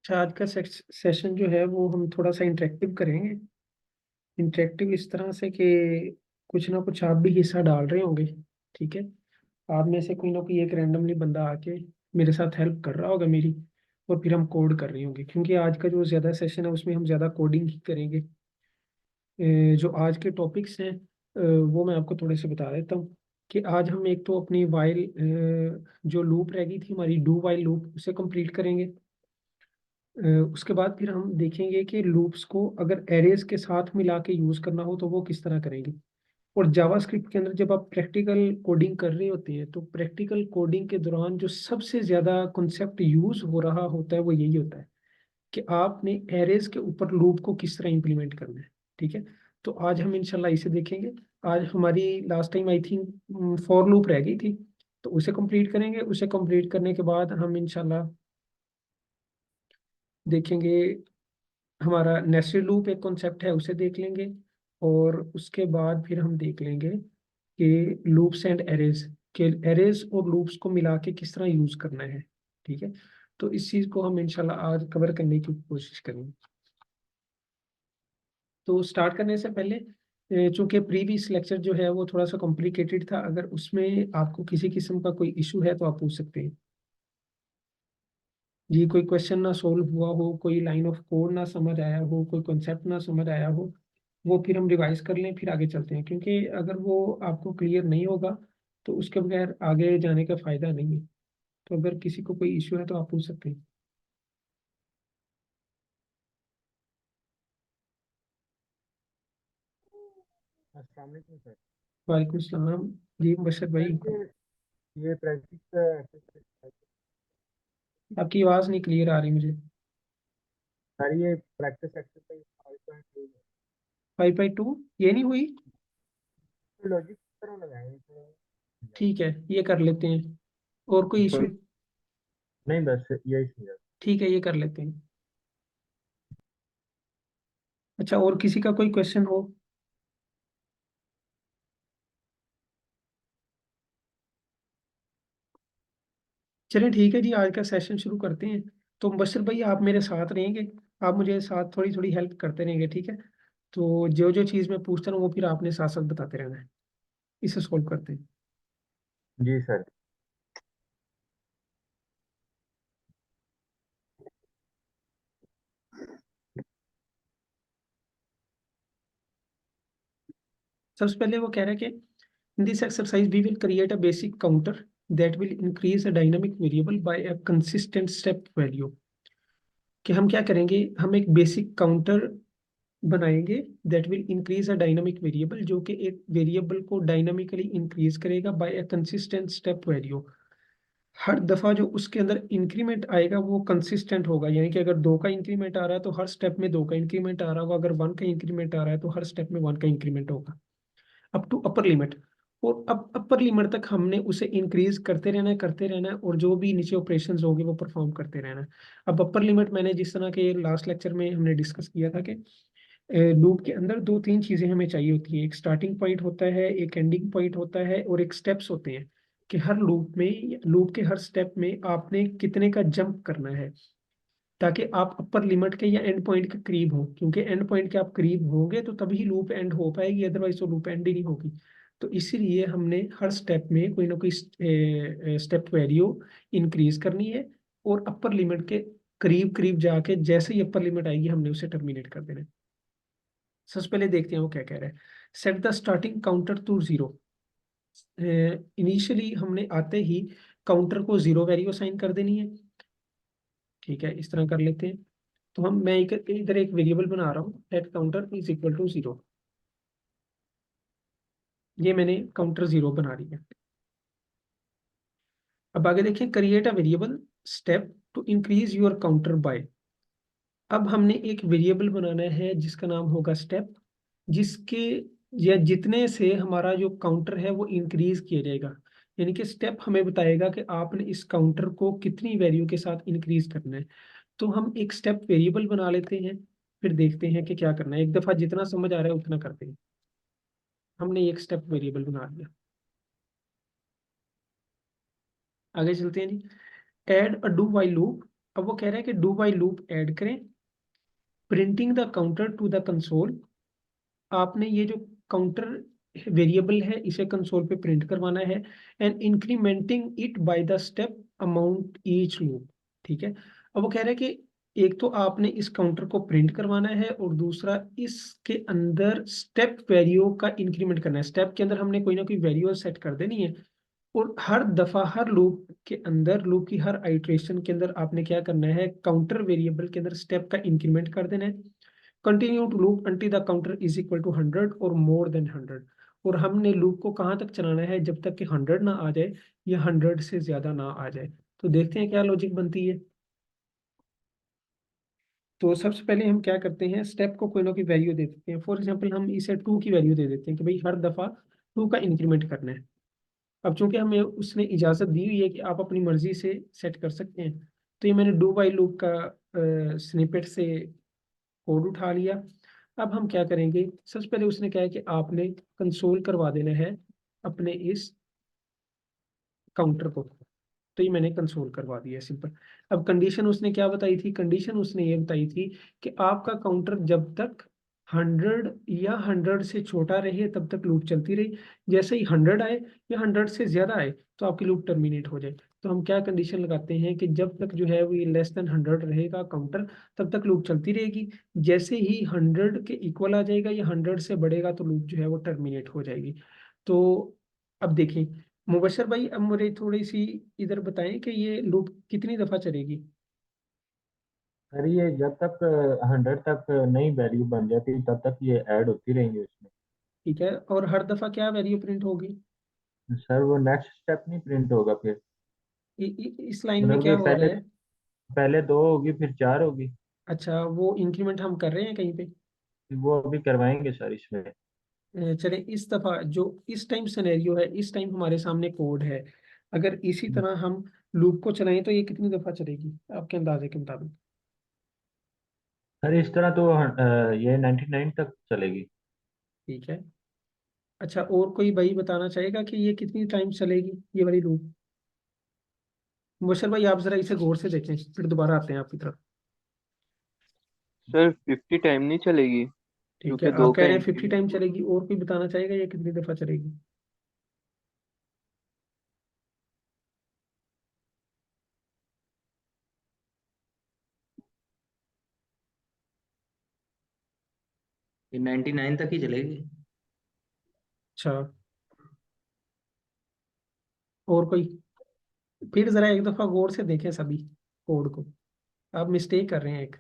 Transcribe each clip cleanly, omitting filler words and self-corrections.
अच्छा, आज का सेशन जो है वो हम थोड़ा सा इंटरेक्टिव करेंगे। इंटरेक्टिव इस तरह से कि कुछ ना कुछ आप भी हिस्सा डाल रहे होंगे। ठीक है। आप में से कोई ना कोई एक रैंडमली बंदा आके मेरे साथ हेल्प कर रहा होगा मेरी, और फिर हम कोड कर रहे होंगे, क्योंकि आज का जो ज़्यादा सेशन है उसमें हम ज़्यादा कोडिंग ही करेंगे। जो आज के टॉपिक्स हैं वो मैं आपको थोड़े से बता देता हूँ कि आज हम एक तो अपनी वाइल जो लूप रह गई थी हमारी डू वाइल लूप, उसे कंप्लीट करेंगे। उसके बाद फिर हम देखेंगे कि लूप्स को अगर एरेज के साथ मिला के यूज करना हो तो वो किस तरह करेंगे। और जावास्क्रिप्ट के अंदर जब आप प्रैक्टिकल कोडिंग कर रहे होते हैं तो प्रैक्टिकल कोडिंग के दौरान जो सबसे ज्यादा कॉन्सेप्ट यूज हो रहा होता है वो यही होता है कि आपने एरेज के ऊपर लूप को किस तरह इंप्लीमेंट करना है। ठीक है। तो आज हम इंशाल्लाह इसे देखेंगे। आज हमारी last time I think for loop रह गई थी, तो उसे कंप्लीट करेंगे। उसे कंप्लीट करने के बाद हम इंशाल्लाह देखेंगे हमारा नेस्टेड लूप एक कॉन्सेप्ट है, उसे देख लेंगे। और उसके बाद फिर हम देख लेंगे कि लूप्स एंड एरेज के एरेज और लूप्स को मिला के किस तरह यूज करना है। ठीक है। तो इस चीज को हम इंशाल्लाह आज कवर करने की कोशिश करेंगे। तो स्टार्ट करने से पहले चूंकि प्रीवियस लेक्चर जो है वो थोड़ा सा कॉम्प्लिकेटेड था, अगर उसमें आपको किसी किस्म का कोई इशू है तो आप पूछ सकते हैं। जी, कोई क्वेश्चन ना सोल्व हुआ हो, कोई लाइन ऑफ कोड ना समझ आया हो, कोई कॉन्सेप्ट ना समझ आया हो, वो फिर हम रिवाइज कर लें, फिर आगे चलते हैं, क्योंकि अगर वो आपको क्लियर नहीं होगा तो उसके बगैर आगे जाने का फायदा नहीं है। तो अगर किसी को कोई इशू है तो आप पूछ सकते हैं। अस्सलाम वालेकुम सर। वालेकुम सलाम। जी मुबशर सर भाई। ये प्रैक्टिस का एक्सरसाइज। आपकी आवाज़ नहीं क्लियर आ रही मुझे। सर ये प्रैक्टिस एक्सरसाइज 5.2 है। 5/2 ये नहीं हुई। तो लॉजिक की तरह लगाएंगे तो ठीक है, ये कर लेते हैं। और कोई इशू? नहीं, बस यही चीज़ है। ठीक है, ये कर लेते हैं। अच्छा, और किसी का कोई क्वेश्चन हो? चलिए ठीक है जी, आज का सेशन शुरू करते हैं। तो मुबशर भाई आप मेरे साथ रहेंगे, आप मुझे साथ थोड़ी थोड़ी हेल्प करते रहेंगे, ठीक है। तो जो जो चीज़ मैं पूछता हूँ वो फिर आपने साथ साथ बताते रहना है। इसे सोल्व करते हैं। जी सर। सबसे पहले वो कह रहा है कि in this exercise we will create a basic counter that will increase a dynamic variable by a consistent step value. कि हम क्या करेंगे, हम एक बेसिक काउंटर बनाएंगे that will increase a dynamic variable, जो कि एक वेरिएबल को डायनामिकली इंक्रीज करेगा by a consistent step value. हर दफा जो उसके अंदर इंक्रीमेंट आएगा वो कंसिस्टेंट होगा, यानी कि अगर 2 का इंक्रीमेंट आ रहा है तो हर स्टेप में 2 का इंक्रीमेंट आ रहा होगा, अगर 1 का इंक्रीमेंट आ रहा है तो हर स्टेप में 1 का इंक्रीमेंट होगा, अप टू अपर लिमिट। और अब अपर लिमिट तक हमने उसे इंक्रीज करते रहना है, करते रहना है, और जो भी नीचे ऑपरेशंस होंगे वो परफॉर्म करते रहना है। अब अपर लिमिट मैंने जिस तरह के लास्ट लेक्चर में हमने डिस्कस किया था कि लूप के अंदर दो तीन चीजें हमें चाहिए होती है, एक स्टार्टिंग पॉइंट होता है, एक एंडिंग पॉइंट होता है, और एक स्टेप्स होते हैं। कि हर लूप में, लूप के हर स्टेप में आपने कितने का जंप करना है, ताकि आप अपर लिमिट के या एंड पॉइंट के करीब हो, क्योंकि एंड पॉइंट के आप करीब होंगे तो तभी लूप एंड हो पाएगी, अदरवाइज तो लूप एंड ही नहीं होगी। तो इसीलिए हमने हर स्टेप में कोई ना कोई स्टेप वैल्यू इंक्रीज करनी है, और अपर लिमिट के करीब करीब जाके जैसे ही अपर लिमिट आएगी हमने उसे टर्मिनेट कर देना है। सबसे पहले देखते हैं वो क्या कह रहा है। Set the starting counter to zero. Initially हमने आते ही काउंटर को जीरो वैल्यू असाइन कर देनी है। ठीक है, इस तरह कर लेते हैं। तो मैं इधर एक वेरिएबल बना रहा हूँ, at counter is equal to zero. ये मैंने काउंटर जीरो बना लिया। अब आगे देखें, create a variable step to increase your counter by. अब हमने एक वेरिएबल बनाना है जिसका नाम होगा स्टेप, जिसके या जितने से हमारा जो काउंटर है वो इंक्रीज किया जाएगा। यानी कि स्टेप हमें बताएगा कि आपने इस काउंटर को कितनी वैल्यू के साथ इंक्रीज करना है। तो हम एक स्टेप वेरिएबल बना लेते हैं, फिर देखते हैं कि क्या करना है। एक दफा जितना समझ आ रहा है उतना करते हैं। हमने एक स्टेप वेरिएबल बना लिया। आगे चलते हैं जी। Add a do while loop. अब वो कह रहा है कि डू बाई लूप ऐड करें, printing the counter to the console. आपने ये जो काउंटर वेरिएबल है इसे कंसोल पे प्रिंट करवाना है, and incrementing it by the step amount each loop. ठीक है। अब वो कह रहा है कि एक तो आपने इस काउंटर को प्रिंट करवाना है, और दूसरा इसके अंदर स्टेप वैल्यू का इंक्रीमेंट करना है। स्टेप के अंदर हमने कोई ना कोई वैल्यू सेट कर देनी है, और हर दफा हर लूप के अंदर, लूप की हर आइट्रेशन के अंदर आपने क्या करना है, काउंटर वेरिएबल के अंदर स्टेप का इंक्रीमेंट कर देना है। Continue to loop until the counter is equal to 100 और मोर देन 100। और हमने लूप को कहाँ तक चलाना है, जब तक कि 100 ना आ जाए या 100 से ज्यादा ना आ जाए। तो देखते हैं क्या लॉजिक बनती है। तो सबसे पहले हम क्या करते हैं, स्टेप को कोई ना कोई वैल्यू दे देते हैं। फॉर एग्जाम्पल हम इसे 2 की वैल्यू दे देते हैं कि भाई हर दफा 2 का इंक्रीमेंट करना है। अब चूंकि हमें उसने इजाजत दी हुई है कि आप अपनी मर्जी से सेट कर सकते हैं, तो ये मैंने डू बाई लूप का स्निपेट से कोड उठा लिया। अब हम क्या करेंगे, सबसे पहले उसने कहा है कि आपने कंसोल करवा देना है अपने इस काउंटर को। तो ये मैंने कंसोल करवा दिया, सिंपल। अब कंडीशन उसने क्या बताई थी, कंडीशन उसने ये बताई थी कि आपका काउंटर जब तक 100 या 100 से छोटा रहे तब तक लूप चलती रही। जैसे ही 100 आए या 100 से ज्यादा आए तो आपकी लूप टर्मिनेट हो जाए। तो हम क्या कंडीशन लगाते हैं कि जब तक जो है वो ये लेस देन 100 रहेगा काउंटर, तब तक लूप चलती रहेगी। जैसे ही 100 के इक्वल आ जाएगा या 100 से बढ़ेगा तो लूप जो है वो टर्मिनेट हो जाएगी। तो अब देखिए मुबशर भाई, अब मुझे थोड़ी सी इधर बताएं कि ये लूप कितनी दफा चलेगी। सर ये जब तक 100 तक नई वैल्यू बन जाती तब तक ये ऐड होती रहेंगी उसमें। ठीक है, और हर दफा क्या वैल्यू प्रिंट होगी। सर वो नेक्स्ट स्टेप नहीं प्रिंट होगा फिर। इस लाइन में मतलब क्या कि हो रहा पहले है। पहले 2 होगी फिर 4 होगी। अच्छा, वो इंक्रीमेंट हम कर रहे हैं कहीं पे। फिर वो अभी करवाएंगे सर इसमें। चले इस दफा जो इस टाइम सिनेरियो है, इस टाइम हमारे सामने कोड है, अगर इसी तरह हम लूप को चलाएं तो ये कितनी दफा चलेगी आपके अंदाजे के मुताबिक। सर इस तरह तो ये 99 तक चलेगी। ठीक है। अच्छा, और कोई भाई बताना चाहेगा कि ये कितनी टाइम चलेगी ये वाली लूप। मुबशर भाई आप जरा इसे गौर से देखें, फिर दोबारा आते हैं आपकी तरफ। सर 50 टाइम नहीं चलेगी, ठीक है, क्योंकि दो आप कह का रहे हैं 50 इंक्रीमेंट टाइम हुआ। चलेगी, और कोई बताना चाहेगा ये कितनी दफा चलेगी। ये 99 तक ही चलेगी। अच्छा, और कोई, फिर जरा एक दफा गौर से देखें सभी कोड को। आप मिस्टेक कर रहे हैं एक।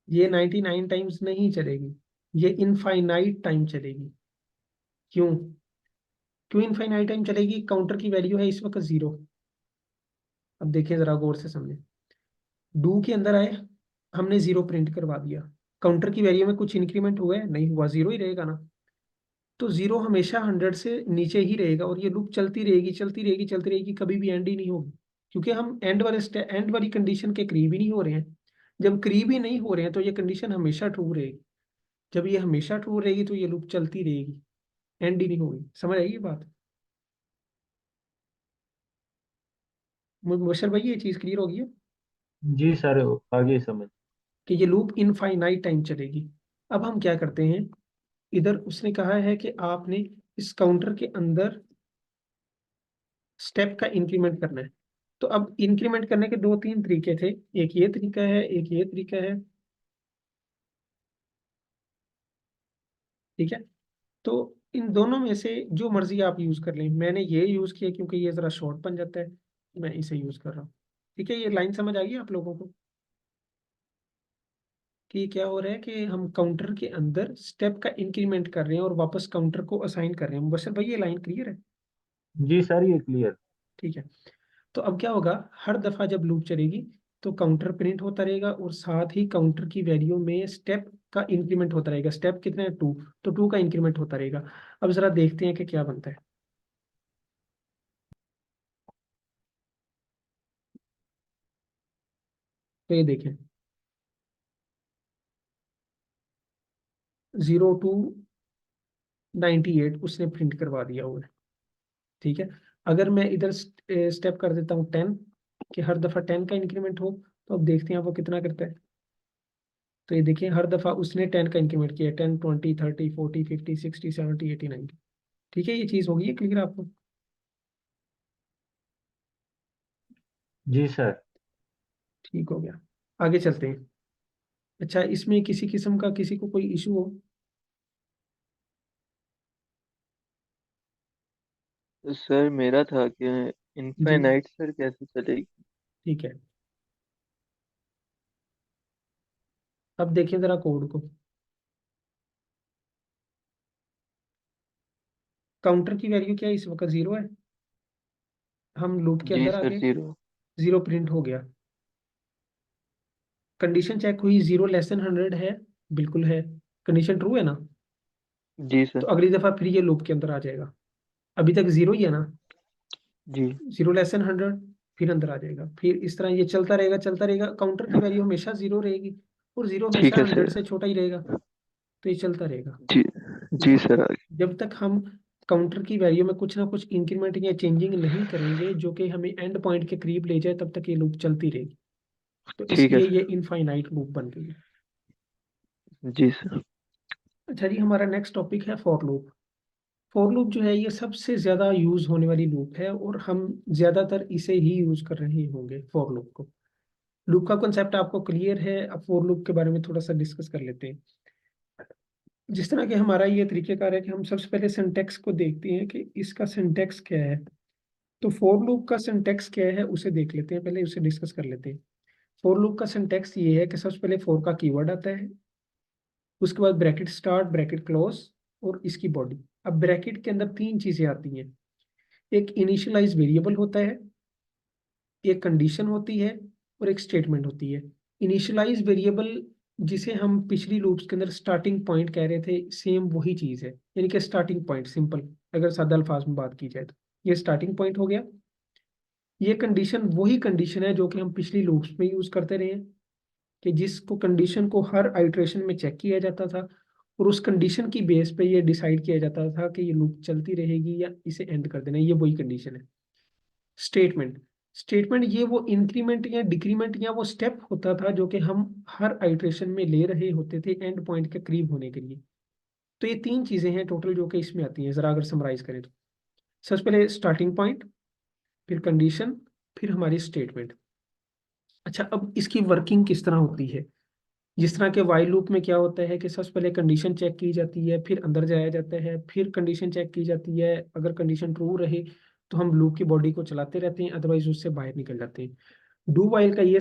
ये 99 टाइम्स नहीं चलेगी, ये इनफाइनाइट टाइम चलेगी। क्यों, क्यों इनफाइनाइट टाइम चलेगी, काउंटर की वैल्यू है इस वक्त 0। अब देखें जरा गौर से समझें। डू के अंदर आए, हमने 0 प्रिंट करवा दिया। काउंटर की वैल्यू में कुछ इंक्रीमेंट हुआ है, नहीं हुआ, 0 ही रहेगा ना। तो 0 हमेशा 100 से नीचे ही रहेगा, और ये लूप चलती रहेगी चलती रहेगी चलती रहेगी, कभी भी एंड ही नहीं होगी। क्योंकि हम एंड वाली कंडीशन के करीब ही नहीं हो रहे हैं। जब करीब ही नहीं हो रहे हैं तो ये कंडीशन हमेशा ट्रू रहेगी। जब ये हमेशा ट्रू रहेगी तो ये लूप चलती रहेगी, एंड ही नहीं होगी। समझ आई ये बात। मुबशर भाई ये चीज क्लियर होगी है जी सर आगे समझ। कि ये लूप इनफाइनाइट टाइम चलेगी। अब हम क्या करते हैं, इधर उसने कहा है कि आपने इस काउंटर के अंदर स्टेप का इंक्रीमेंट करना है। तो अब इंक्रीमेंट करने के दो तीन तरीके थे, एक ये तरीका है, एक ये तरीका है। ठीक है। तो इन दोनों में से जो मर्जी आप यूज कर लें, मैंने ये यूज किया क्योंकि ये जरा शॉर्ट बन जाता है, मैं इसे यूज कर रहा हूँ। ठीक है, ये लाइन समझ आ गई आप लोगों को कि क्या हो रहा है कि हम काउंटर के अंदर स्टेप का इंक्रीमेंट कर रहे हैं और वापस काउंटर को असाइन कर रहे हैं। बस भाई ये लाइन क्लियर है। जी सर ये क्लियर। ठीक है। तो अब क्या होगा, हर दफा जब लूप चलेगी तो काउंटर प्रिंट होता रहेगा, और साथ ही काउंटर की वैल्यू में स्टेप का इंक्रीमेंट होता रहेगा। स्टेप कितना है, 2, तो 2 का इंक्रीमेंट होता रहेगा। अब जरा देखते हैं कि क्या बनता है। तो ये देखें, 0 to 98 उसने प्रिंट करवा दिया हुआ है। ठीक है। अगर मैं इधर स्टेप कर देता हूँ 10, कि हर दफा 10 का इंक्रीमेंट हो, तो अब देखते हैं वो कितना करता है। तो ये देखिए हर दफा उसने 10 का इंक्रीमेंट किया, 10, 20, 30, 40, 50, 60, 70, 80, 90। ठीक है, ये चीज होगी, क्लियर आपको? जी सर। ठीक हो गया, आगे चलते हैं। अच्छा, इसमें किसी किस्म का किसी को कोई इशू हो? तो सर मेरा था कि जी, इनफाइनाइट सर कैसे चलेगी? ठीक है। अब देखिए जरा कोड को। काउंटर की वैल्यू क्या है इस वक्त? 0 है। हम लूप के जी अंदर आ सर, गए, 0। 0 प्रिंट हो गया। कंडीशन चेक हुई, 0 लेस देन 100 है, बिल्कुल है। कंडीशन ट्रू है ना? जी तो सर। अगली दफा फिर ये लूप के अंदर आ जाएगा। अभी तक 0 ही है ना? जी 0 लेस देन 100, फिर अंदर आ जाएगा। फिर इस तरह ये चलता रहेगा, चलता रहेगा। काउंटर की वैल्यू हमेशा 0 रहेगी, और 0 ठीक हमेशा है 100 सर। से छोटा ही रहेगा। तो ये चलता रहेगा। जी जी जब सर, आगे। जब तक हम काउंटर की वैल्यू में कुछ ना कुछ इंक्रीमेंट या चेंजिंग नहीं करेंगे जो कि हमें एंड पॉइंट के करीब ले जाए, तब तक ये लूप चलती रहेगी। तो ठीक है इसलिए ये सर। इनफाइनाइट लूप बन गई है। जी सर। अच्छा जी, हमारा नेक्स्ट टॉपिक है फॉर लूप। फॉर लूप जो है ये सबसे ज्यादा यूज होने वाली लूप है, और हम ज्यादातर इसे ही यूज कर रहे होंगे फॉर लूप को। लूप का कॉन्सेप्ट आपको क्लियर है? अब फॉर लूप के बारे में थोड़ा सा डिस्कस कर लेते हैं। जिस तरह के हमारा ये तरीकेकार है कि हम सबसे पहले सिंटेक्स को देखते हैं कि इसका सिंटेक्स क्या है। तो फॉर लूप का सिंटेक्स क्या है उसे देख लेते हैं, पहले उसे डिस्कस कर लेते हैं। फॉर लूप का सिंटेक्स ये है कि सबसे पहले फॉर का कीवर्ड आता है, उसके बाद ब्रैकेट स्टार्ट, ब्रैकेट क्लोज, और इसकी बॉडी। अब ब्रैकेट के अंदर तीन चीजें आती हैं। एक इनिशियलाइज वेरिएबल होता है, एक कंडीशन होती है, और एक स्टेटमेंट होती है। इनिशियलाइज वेरिएबल, जिसे हम पिछली लूप्स के अंदर स्टार्टिंग पॉइंट कह रहे थे, सेम वही चीज है। यानी कि स्टार्टिंग पॉइंट, सिंपल अगर सादा अल्फाज में बात की जाए तो ये स्टार्टिंग पॉइंट हो गया। ये कंडीशन वही कंडीशन है जो कि हम पिछली लूप्स में यूज करते रहे हैं, कि जिसको कंडीशन को हर आइट्रेशन में चेक किया जाता था, और उस कंडीशन की बेस पे ये डिसाइड किया जाता था कि ये लूप चलती रहेगी या इसे एंड कर देना है। ये वही कंडीशन है। स्टेटमेंट, स्टेटमेंट ये वो इंक्रीमेंट या डिक्रीमेंट या वो स्टेप होता था जो कि हम हर आइट्रेशन में ले रहे होते थे एंड पॉइंट के करीब होने के लिए। तो ये तीन चीजें हैं टोटल जो कि इसमें आती हैं, जरा अगर समराइज करें तो। सबसे पहले स्टार्टिंग पॉइंट, फिर कंडीशन, फिर हमारी स्टेटमेंट। अच्छा, अब इसकी वर्किंग किस तरह होती है? जिस तरह के वाइल लूप में क्या होता है कि सबसे पहले कंडीशन चेक की जाती है, फिर अंदर जाया जाता है, फिर कंडीशन चेक की जाती है। अगर कंडीशन ट्रू रहे तो हम लूप की बॉडी को चलाते रहते हैं, अदरवाइज उससे बाहर निकल जाते हैं। डू वाइल का ये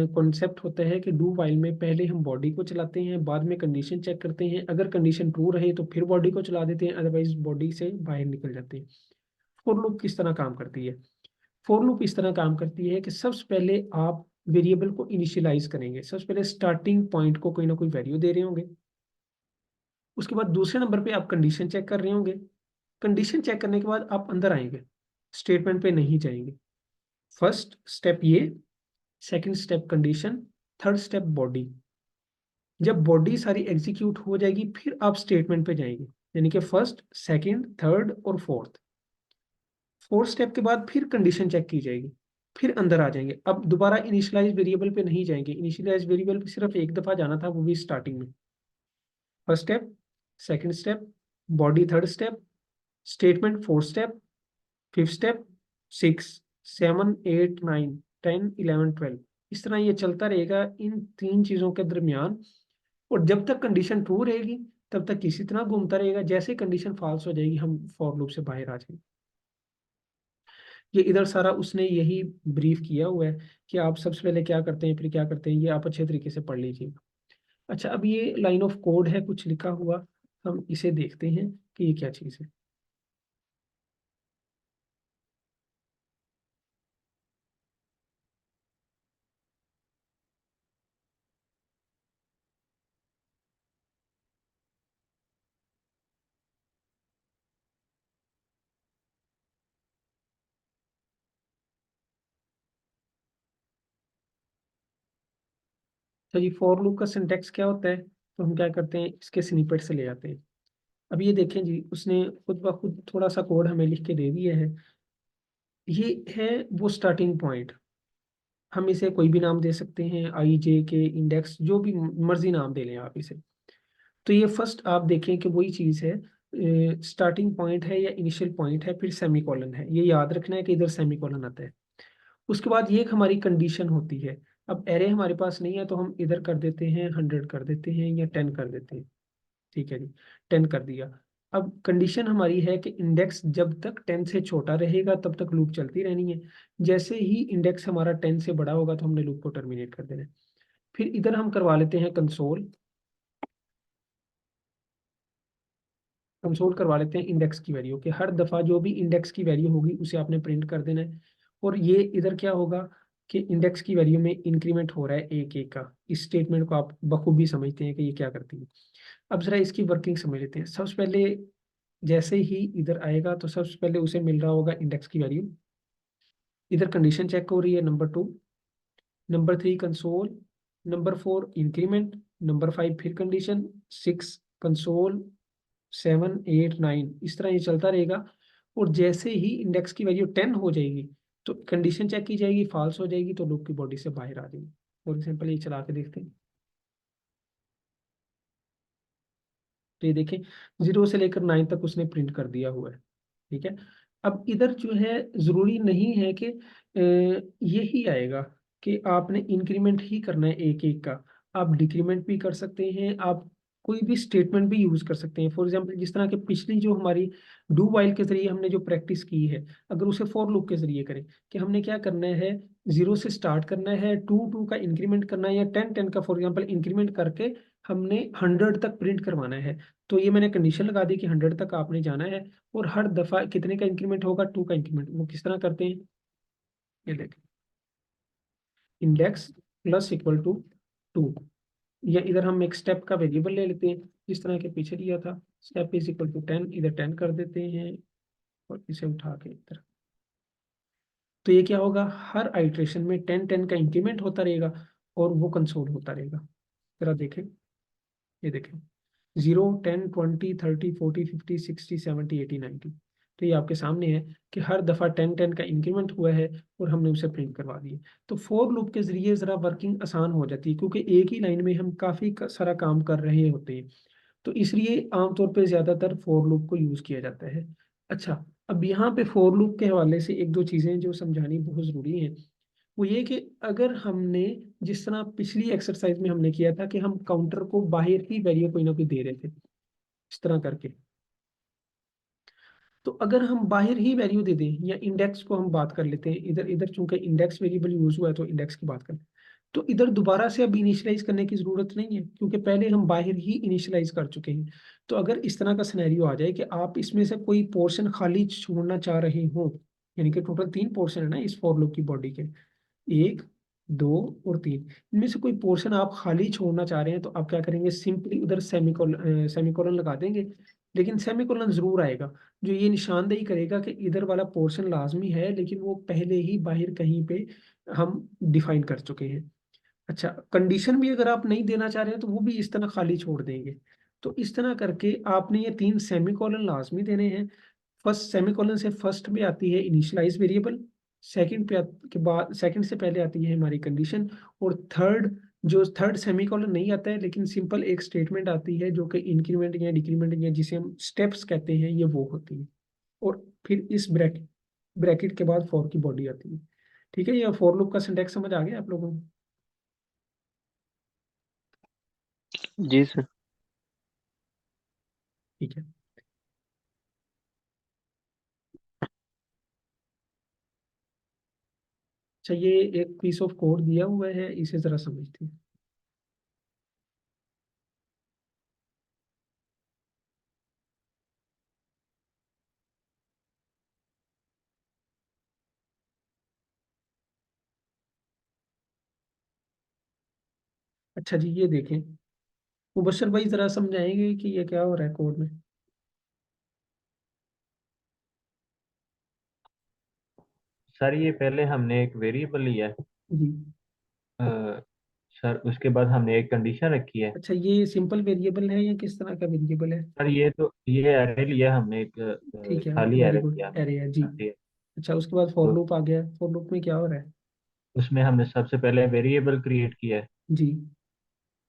कॉन्सेप्ट होता है कि डू वाइल में पहले हम बॉडी को चलाते हैं, बाद में कंडीशन चेक करते हैं। अगर कंडीशन ट्रू रहे तो फिर बॉडी को चला देते हैं, अदरवाइज बॉडी से बाहर निकल जाते हैं। फॉर लूप किस तरह काम करती है? फॉर लूप इस तरह काम करती है कि सबसे पहले आप वेरिएबल को इनिशियलाइज करेंगे। सबसे पहले स्टार्टिंग पॉइंट को कोई ना कोई वैल्यू दे रहे होंगे। उसके बाद दूसरे नंबर पे आप कंडीशन चेक कर रहे होंगे। कंडीशन चेक करने के बाद आप अंदर आएंगे, स्टेटमेंट पे नहीं जाएंगे। फर्स्ट स्टेप ये, second step condition, third step body. जब बॉडी सारी एग्जीक्यूट हो जाएगी फिर आप स्टेटमेंट पे जाएंगे, यानी कि फर्स्ट, सेकंड, थर्ड और फोर्थ। फोर्थ स्टेप के बाद फिर कंडीशन चेक की जाएगी, फिर अंदर आ जाएंगे। अब दोबारा इनिशियलाइज वेरिएबल पे नहीं जाएंगे, इनिशियलाइज वेरिएबल पे सिर्फ एक दफा जाना था, वो भी स्टार्टिंग में। First step, second step, body third step, statement fourth step, fifth step, 6, 7, 8, 9, 10, 11, 12। इस तरह ये चलता रहेगा इन तीन चीजों के दरमियान। और जब तक कंडीशन ट्रू रहेगी तब तक इसी तरह घूमता रहेगा। जैसे कंडीशन फॉल्स हो जाएगी हम फॉर लूप से बाहर आ जाएंगे। ये इधर सारा उसने यही ब्रीफ किया हुआ है कि आप सबसे पहले क्या करते हैं फिर क्या करते हैं, ये आप अच्छे तरीके से पढ़ लीजिए। अच्छा, अब ये लाइन ऑफ कोड है कुछ लिखा हुआ, हम इसे देखते हैं कि ये क्या चीज़ है। तो जी फॉर लूप का सिंटेक्स क्या होता है? तो हम क्या करते हैं, इसके स्निपेट से ले आते हैं। अब ये देखें जी, उसने खुद ब खुद थोड़ा सा कोड हमें लिख के दे दिया है। ये है वो स्टार्टिंग पॉइंट। हम इसे कोई भी नाम दे सकते हैं, आई जे के इंडेक्स, जो भी मर्जी नाम दे लें आप इसे। तो ये फर्स्ट आप देखें कि वही चीज़ है, स्टार्टिंग पॉइंट है या इनिशियल पॉइंट है, फिर सेमीकोलन है, ये याद रखना है कि इधर सेमीकोलन आता है। उसके बाद ये एक हमारी कंडीशन होती है। अब एरे हमारे पास नहीं है तो हम इधर कर देते हैं 100 कर देते हैं या 10 कर देते हैं। ठीक है जी, 10 कर दिया। अब कंडीशन हमारी है कि इंडेक्स जब तक 10 से छोटा रहेगा तब तक लूप चलती रहनी है। जैसे ही इंडेक्स हमारा 10 से बड़ा होगा तो हमने लूप को टर्मिनेट कर देना है। फिर इधर हम करवा लेते हैं कंसोल, कंसोल करवा लेते हैं इंडेक्स की वैल्यू, कि हर दफा जो भी इंडेक्स की वैल्यू होगी उसे आपने प्रिंट कर देना है। और ये इधर क्या होगा कि इंडेक्स की वैल्यू में इंक्रीमेंट हो रहा है एक एक का। इस स्टेटमेंट को आप बखूबी समझते हैं कि ये क्या करती है। अब जरा इसकी वर्किंग समझ लेते हैं। सबसे पहले जैसे ही इधर आएगा तो सबसे पहले उसे मिल रहा होगा इंडेक्स की वैल्यू, इधर कंडीशन चेक हो रही है, number 2, number 3 console, number 4 increment, number 5 फिर कंडीशन, 6 कंसोल, 7 8 9, इस तरह ये चलता रहेगा। और जैसे ही इंडेक्स की वैल्यू 10 हो जाएगी तो कंडीशन चेक की जाएगी, फॉल्स हो जाएगी तो लूप की बॉडी से बाहर आ जाएगी। फॉर एग्जाम्पल ये चला के देखते हैं, तो ये देखें 0 से लेकर 9 तक उसने प्रिंट कर दिया हुआ है। ठीक है। अब इधर जो है जरूरी नहीं है कि यही आएगा कि आपने इंक्रीमेंट ही करना है एक एक का। आप डिक्रीमेंट भी कर सकते हैं, आप कोई भी स्टेटमेंट भी यूज कर सकते हैं। फॉर एग्जांपल जिस तरह के पिछली जो हमारी डू वाइल के जरिए हमने जो प्रैक्टिस की है, अगर उसे फॉर लूप के जरिए करें कि हमने क्या करना है, 0 से स्टार्ट करना है, 2 का इंक्रीमेंट करना है, या 10 का फॉर एग्जाम्पल इंक्रीमेंट करके हमने 100 तक प्रिंट करवाना है। तो ये मैंने कंडीशन लगा दी कि 100 तक आपने जाना है। और हर दफा कितने का इंक्रीमेंट होगा, 2 का इंक्रीमेंट। वो किस तरह करते हैं, ये देखें, इंडेक्स प्लस इक्वल टू 2, या इधर हम एक स्टेप का वेरिएबल ले लेते हैं जिस तरह के पीछे दिया था, स्टेप इज इक्वल टू 10, इधर 10 कर देते हैं और इसे उठा के इधर। तो ये क्या होगा, हर आइट्रेशन में 10 का इंक्रीमेंट होता रहेगा और वो कंसोल होता रहेगा। जरा देखें, ये देखें 0 10 20 30 40 50 60 70 80 90। तो ये आपके सामने है कि हर दफा 10 का इंक्रीमेंट हुआ है और हमने उसे प्रिंट करवा दिया। तो फोर लूप के जरिए जरा वर्किंग आसान हो जाती है, क्योंकि एक ही लाइन में हम काफी सारा काम कर रहे होते हैं। तो इसलिए आमतौर पे ज्यादातर फोर लूप को यूज किया जाता है। अच्छा, अब यहाँ पे फोर लूप के हवाले से एक दो चीजें जो समझानी बहुत जरूरी है, वो ये कि अगर हमने जिस तरह पिछली एक्सरसाइज में हमने किया था कि हम काउंटर को बाहर ही वैल्यू कोई ना कोई दे रहे थे इस तरह करके, तो अगर हम बाहर ही वैल्यू दे दें, या इंडेक्स को हम बात कर लेते हैं, इधर इधर चूंकि इंडेक्स वेरिएबल यूज हुआ है तो इंडेक्स की बात करें, तो इधर दोबारा से अब इनिशियलाइज करने की जरूरत नहीं है क्योंकि पहले हम बाहर ही इनिशियलाइज कर चुके हैं। तो अगर इस तरह का सिनेरियो आ जाए कि आप इसमें से कोई पोर्शन खाली छोड़ना चाह रहे हो, यानी कि टोटल 3 पोर्शन है ना इस फॉर लूप की बॉडी के, 1 2 और 3, इनमें से कोई पोर्शन आप खाली छोड़ना चाह रहे हैं तो आप क्या करेंगे, सिंपली उधर सेमीकोलन लगा देंगे। लेकिन सेमीकोलन जरूर आएगा जो ये निशानदेही करेगा कि इधर वाला पोर्शन लाजमी है, लेकिन वो पहले ही बाहर कहीं पे हम डिफाइन कर चुके हैं। अच्छा, कंडीशन भी अगर आप नहीं देना चाह रहे हैं तो वो भी इस तरह खाली छोड़ देंगे। तो इस तरह करके आपने ये 3 सेमीकोलन लाजमी देने हैं। फर्स्ट सेमीकोलन से फर्स्ट में आती है इनिशियलाइज वेरिएबल, सेकंड पे के बाद सेकंड से पहले आती है हमारी कंडीशन, और थर्ड जो थर्ड सेमीकोलन नहीं आता है लेकिन सिंपल एक स्टेटमेंट आती है जो कि इंक्रीमेंट या डिक्रीमेंट या जिसे हम स्टेप्स कहते हैं, ये वो होती है। और फिर इस ब्रैकेट ब्रैकेट के बाद फॉर की बॉडी आती है। ठीक है, ये फॉर लूप का सिंटैक्स समझ आ गया आप लोगों को? जी सर। ठीक है। अच्छा, ये एक पीस ऑफ कोड दिया हुआ है, इसे जरा समझते हैं। अच्छा जी, ये देखें, मुबशर भाई जरा समझाएंगे कि ये क्या हो रहा है कोड में? सर ये पहले हमने एक वेरिएबल लिया है, जी। सर उसके बाद हमने एक कंडीशन रखी है। अच्छा, ये सिंपल वेरिएबल है या किस तरह का वेरिएबल है? सर ये एरे लिया हमने, एक ठीक है, खाली वेरी एरे गुड, लिया। एरे है जी। हाँ जी। अच्छा, उसके बाद फॉर तो लूप आ गया, फॉर लूप में क्या हो रहा है? उसमें हमने सबसे पहले वेरिएबल क्रिएट किया है, जी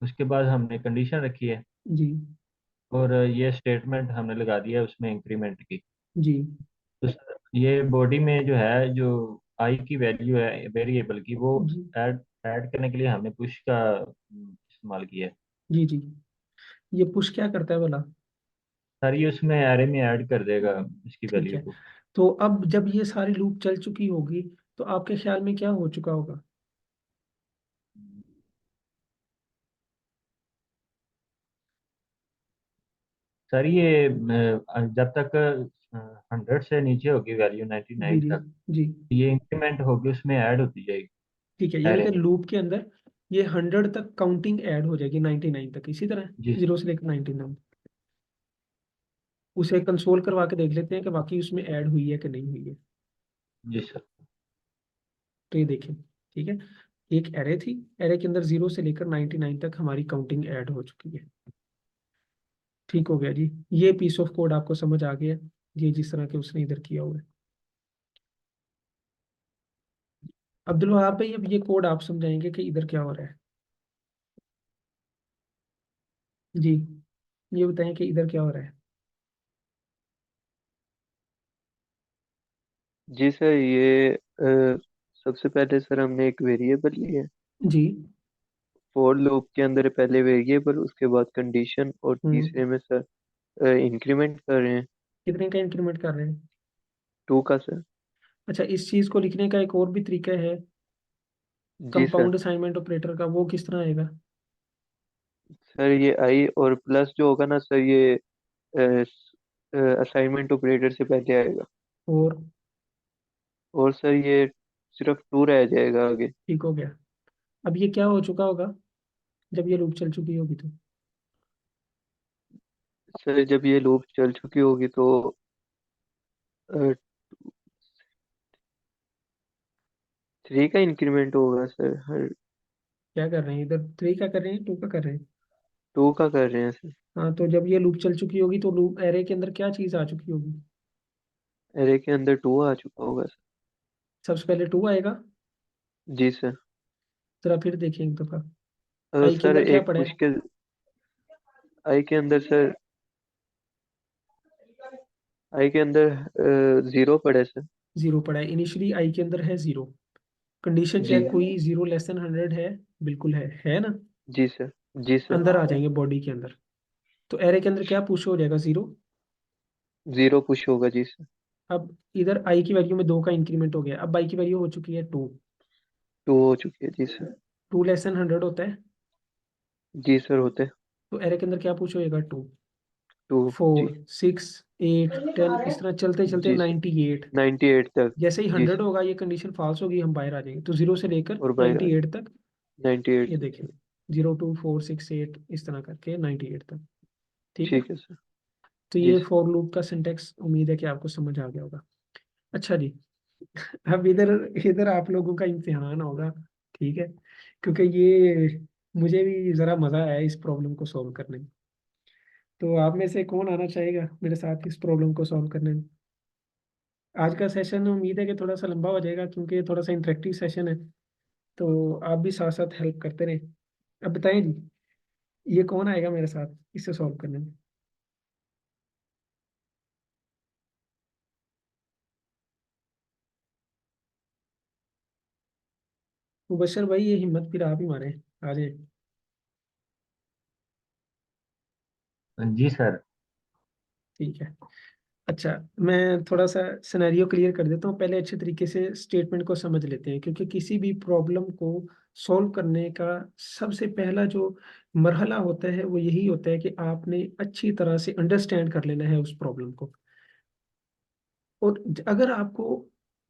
उसके बाद हमने कंडीशन रखी है, जी और ये स्टेटमेंट हमने लगा दिया है उसमें इंक्रीमेंट की। जी तो ये बॉडी में जो है, जो आई की वैल्यू है वेरिएबल की, वो जी ऐड ऐड करने के लिए हमने पुश का इस्तेमाल किया है। जी जी। ये पुश क्या करता है भला? सर ये उसमें एरे में ऐड कर देगा इसकी ठीक वैल्यू है। को। तो अब जब ये सारी लूप चल चुकी होगी तो आपके ख्याल में क्या हो चुका होगा? सर ये जब तक 100 से नीचे होगी वैल्यू, जी 99 जी तक, जी। ये इंक्रीमेंट होगी, उसमें ऐड होती जाएगी ठीक है, यानी एरे कि में। लूप के अंदर ये 100 तक काउंटिंग ऐड हो जाएगी 99 तक, इसी तरह जी 0 से लेकर 99। उसे कंसोल करवा के देख लेते हैं कि वाकई उसमें ऐड हुई है कि नहीं हुई है। जी सर। तो ये देखें, ठीक है, एक एरे थी, एरे के अंदर 0 से लेकर 99 तक हमारी काउंटिंग ऐड हो चुकी है। ठीक हो गया जी। ये पीस ऑफ कोड आपको समझ आ गया, ये जिस तरह के उसने इधर किया हुआ है। अब्दुल वहाब भाई, अब ये कोड आप समझाएंगे कि इधर क्या हो रहा है। जी, ये बताएं कि इधर क्या हो रहा है। जी सर, ये सबसे पहले सर हमने एक वेरिएबल लिया। जी। फॉर लूप के अंदर पहले वेरिएबल, उसके बाद कंडीशन, और हम्म। तीसरे में सर इंक्रीमेंट कर रहे हैं कितने का इंक्रीमेंट कर रहे हैं? 2 का सर। अच्छा, इस चीज को लिखने का एक और भी तरीका है जी सर। कंपाउंड असाइनमेंट ऑपरेटर का, वो किस तरह आएगा? सर ये आई और प्लस जो होगा ना सर, ये असाइनमेंट ऑपरेटर से पहले आएगा। और और सर ये सिर्फ 2 रह जाएगा आगे। ठीक हो गया। अब ये क्या हो चुका होगा जब ये लूप चल चुकी होगी तो? सर जब ये लूप चल चुकी होगी तो 3 का इंक्रीमेंट होगा सर, हर क्या कर रहे हैं इधर, 3 का कर रहे हैं, 2 का कर रहे हैं? 2 का कर रहे हैं सर। हाँ, तो जब ये लूप चल चुकी होगी तो लूप एरे के अंदर क्या चीज आ चुकी होगी? एरे के अंदर 2 आ चुका होगा सर। सबसे पहले 2 आएगा। जी सर। जरा फिर देखें एक दफा, आई के सर अंदर क्या एक पड़ा है? मुश्किल, आई के अंदर सर, आई के अंदर 0 पड़े सर। 0 पड़ा है, इनिशियली आई के अंदर है 0। कंडीशन जी। चेक हुई, 0 लेस देन 100 है, बिल्कुल है ना? जी सर। जी सर। अंदर आ जाएंगे बॉडी के अंदर, तो एरे के अंदर क्या पुश हो जाएगा? 0। 0 पुश होगा जी सर। अब इधर आई की वैल्यू में 2 का इंक्रीमेंट हो गया, अब आई की वैल्यू हो चुकी है 2। 2 हो चुकी है जी सर। 2 लेस देन 100 होता है, जी सर होते। तो एरे के अंदर क्या पुश होएगा? 2। 2। जी। 4 6 8 10, इस तरह चलते चलते जी सर। 98। 98 तक। जैसे ही जी 100 सर। होगा ये कंडीशन फॉल्स होगी, हम बाहर आ जाएंगे, तो 0 से लेकर और बाहर आ 98 तक। 98 ये तक देखें, सर। 0 2 4 6 8 इस तरह करके 98 तक। ठीक है। ठीक है सर। तो जी ये सर। फॉर लूप का सिंटेक्स उम्मीद है कि आपको समझ आ गया होगा। अच्छा जी, अब इधर इधर आप लोगों का इम्तिहान होगा, ठीक है, क्योंकि ये मुझे भी जरा मजा आया इस प्रॉब्लम को सॉल्व करने में। तो आप में से कौन आना चाहेगा मेरे साथ इस प्रॉब्लम को सॉल्व करने में? आज का सेशन उम्मीद है कि थोड़ा सा लंबा हो जाएगा क्योंकि थोड़ा सा इंटरेक्टिव सेशन है, तो आप भी साथ साथ हेल्प करते रहें। अब बताएं जी, ये कौन आएगा मेरे साथ इसे सॉल्व करने में? मुबशर भाई, ये हिम्मत फिर आप ही मारे, आ जाए। जी सर। ठीक है। अच्छा, मैं थोड़ा सा सिनेरियो क्लियर कर देता हूँ, पहले अच्छे तरीके से स्टेटमेंट को समझ लेते हैं, क्योंकि किसी भी प्रॉब्लम को सॉल्व करने का सबसे पहला जो मरहला होता है वो यही होता है कि आपने अच्छी तरह से अंडरस्टैंड कर लेना है उस प्रॉब्लम को। और अगर आपको